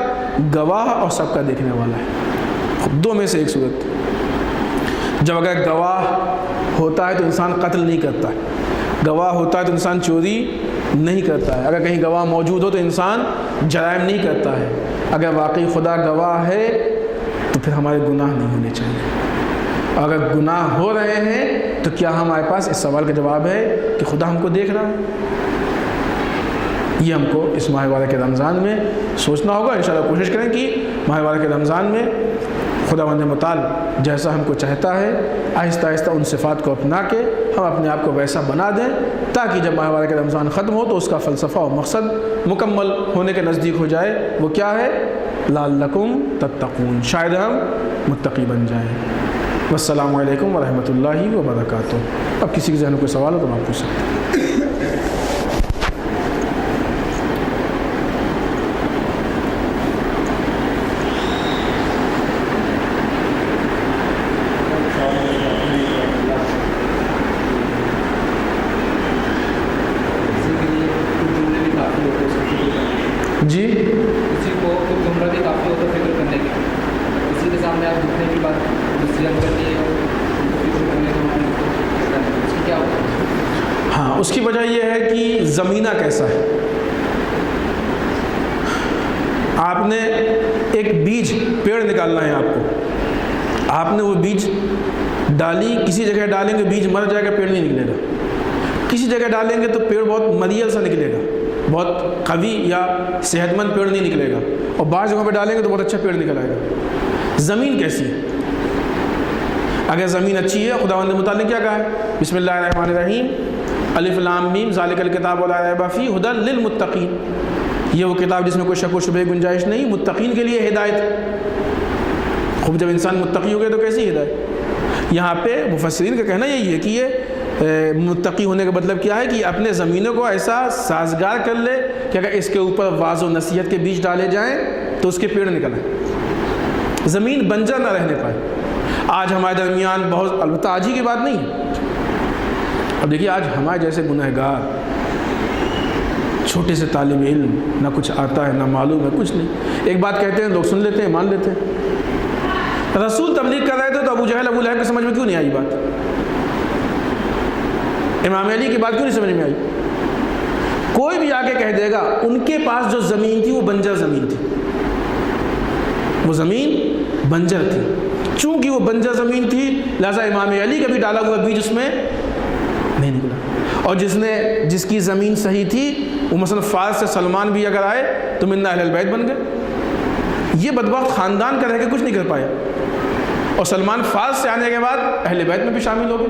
گواہ اور سب کا دیکھنے والا ہے. دو میں سے ایک صورت, جب اگر گواہ ہوتا ہے تو انسان قتل نہیں کرتا ہے, گواہ ہوتا ہے تو انسان چوری نہیں کرتا ہے, اگر کہیں گواہ موجود ہو تو انسان جرائم نہیں کرتا ہے. اگر واقعی خدا گواہ ہے تو پھر ہمارے گناہ نہیں ہونے چاہیے. اگر گناہ ہو رہے ہیں تو کیا ہمارے پاس اس سوال کا جواب ہے کہ خدا ہم کو دیکھ رہا ہے؟ یہ ہم کو اس ماہ مبارک رمضان میں سوچنا ہوگا. انشاءاللہ کوشش کریں کہ ماہ مبارک رمضان میں خداوند متعال جیسا ہم کو چاہتا ہے آہستہ آہستہ ان صفات کو اپنا کے ہم اپنے آپ کو ویسا بنا دیں, تاکہ جب ماہ مبارک رمضان ختم ہو تو اس کا فلسفہ اور مقصد مکمل ہونے کے نزدیک ہو جائے. وہ کیا ہے؟ لعلکم تتقون, شاید ہم متقی بن جائیں. والسلام علیکم ورحمۃ اللہ وبرکاتہ. اب کسی کے ذہن میں کوئی سوال ہو تو آپ پوچھ سکتے ہیں. جی کسی کو کچھ جملہ بھی کافی ہوتا ہے فکر کرنے کے, کسی کے سامنے آپ دکھنے کی بات نصیحت کرنی ہے فکر کرنے کے, اس کی کیا ہوتا ہے؟ ہاں, اس کی وجہ یہ ہے کہ زمینہ کیسا ہے. آپ نے ایک بیج, پیڑ نکالنا ہے آپ کو, آپ نے وہ بیج ڈالی کسی جگہ ڈالیں گے بیج مر جائے گا، پیڑ نہیں نکلے گا. کسی جگہ ڈالیں گے تو پیڑ بہت مریل سا نکلے گا، بہت قوی یا صحت مند پیڑ نہیں نکلے گا. اور بعض جگہوں پہ ڈالیں گے تو بہت اچھا پیڑ نکل آئے گا. زمین کیسی ہے؟ اگر زمین اچھی ہے، خداوند متعال نے کیا کہا ہے؟ بسم اللہ الرحمن الرحیم، الف لام میم ذالک الکتاب لا ریب فیہ ھدی للمتقین. یہ وہ کتاب جس میں کوئی شک و شبہ گنجائش نہیں، متقین کے لیے ہدایت. خوب جب انسان متقی ہو گئے تو کیسی ہدایت؟ یہاں پہ مفسرین کا کہنا یہی ہے کہ یہ متقی ہونے کا مطلب کیا ہے کہ اپنے زمینوں کو ایسا سازگار کر لے کہ اگر اس کے اوپر واعظ و نصیحت کے بیج ڈالے جائیں تو اس کے پیڑ نکل آئیں، زمین بنجر نہ رہنے پائے. آج ہمارے درمیان بہت، البتہ آج ہی کی بات نہیں ہے، اب دیکھیے آج ہمارے جیسے گنہگار، چھوٹے سے طالب علم، نہ کچھ آتا ہے نہ معلوم ہے، کچھ نہیں، ایک بات کہتے ہیں لوگ سن لیتے ہیں، مان لیتے ہیں. رسول تبلیغ کر رہے تھے تو ابو جہل ابو لہب کی سمجھ میں کیوں نہیں آئی بات؟ امام علی کی بات کیوں نہیں سمجھ میں آئی؟ کوئی بھی آ کے کہہ دے گا ان کے پاس جو زمین تھی وہ بنجر زمین تھی، وہ زمین بنجر تھی. چونکہ وہ بنجر زمین تھی لہذا امام علی کا بھی ڈالا ہوا بیج اس میں نہیں نکلا. اور جس کی زمین صحیح تھی وہ مثلا فارس سے سلمان بھی اگر آئے تو من اہل البیت بن گئے. یہ بدبخت خاندان کا رہ کے کچھ نہیں کر پایا، اور سلمان فارس سے آنے کے بعد اہل بیت میں بھی شامل ہو گئے،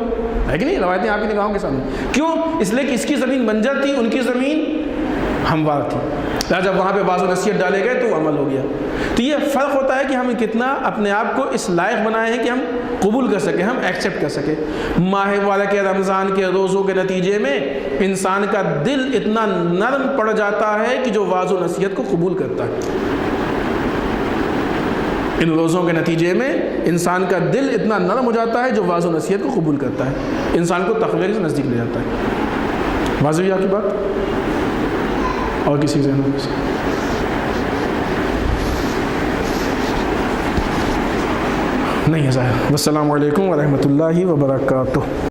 ہے کہ نہیں؟ روایتیں آپ کی نگاہوں کے سامنے. کیوں؟ اس لیے کہ اس کی زمین بنجر تھی، ان کی زمین ہموار تھی. جب وہاں پہ بعض و نصیحت ڈالے گئے تو عمل ہو گیا. تو یہ فرق ہوتا ہے کہ ہم کتنا اپنے آپ کو اس لائق بنائے ہیں کہ ہم قبول کر سکیں، ہم ایکسیپٹ کر سکیں. ماہ مبارک رمضان کے روزوں کے نتیجے میں انسان کا دل اتنا نرم پڑ جاتا ہے کہ جو واعظ و نصیحت کو قبول کرتا ہے. ان روزوں کے نتیجے میں انسان کا دل اتنا نرم ہو جاتا ہے جو واعظ و نصیحت کو قبول کرتا ہے، انسان کو تقوی سے نزدیک لے جاتا ہے. واضح ہوئی آپ کی بات؟ اور کسی ذہن میں نہیں ہے ظاہر. والسلام علیکم ورحمۃ اللہ وبرکاتہ.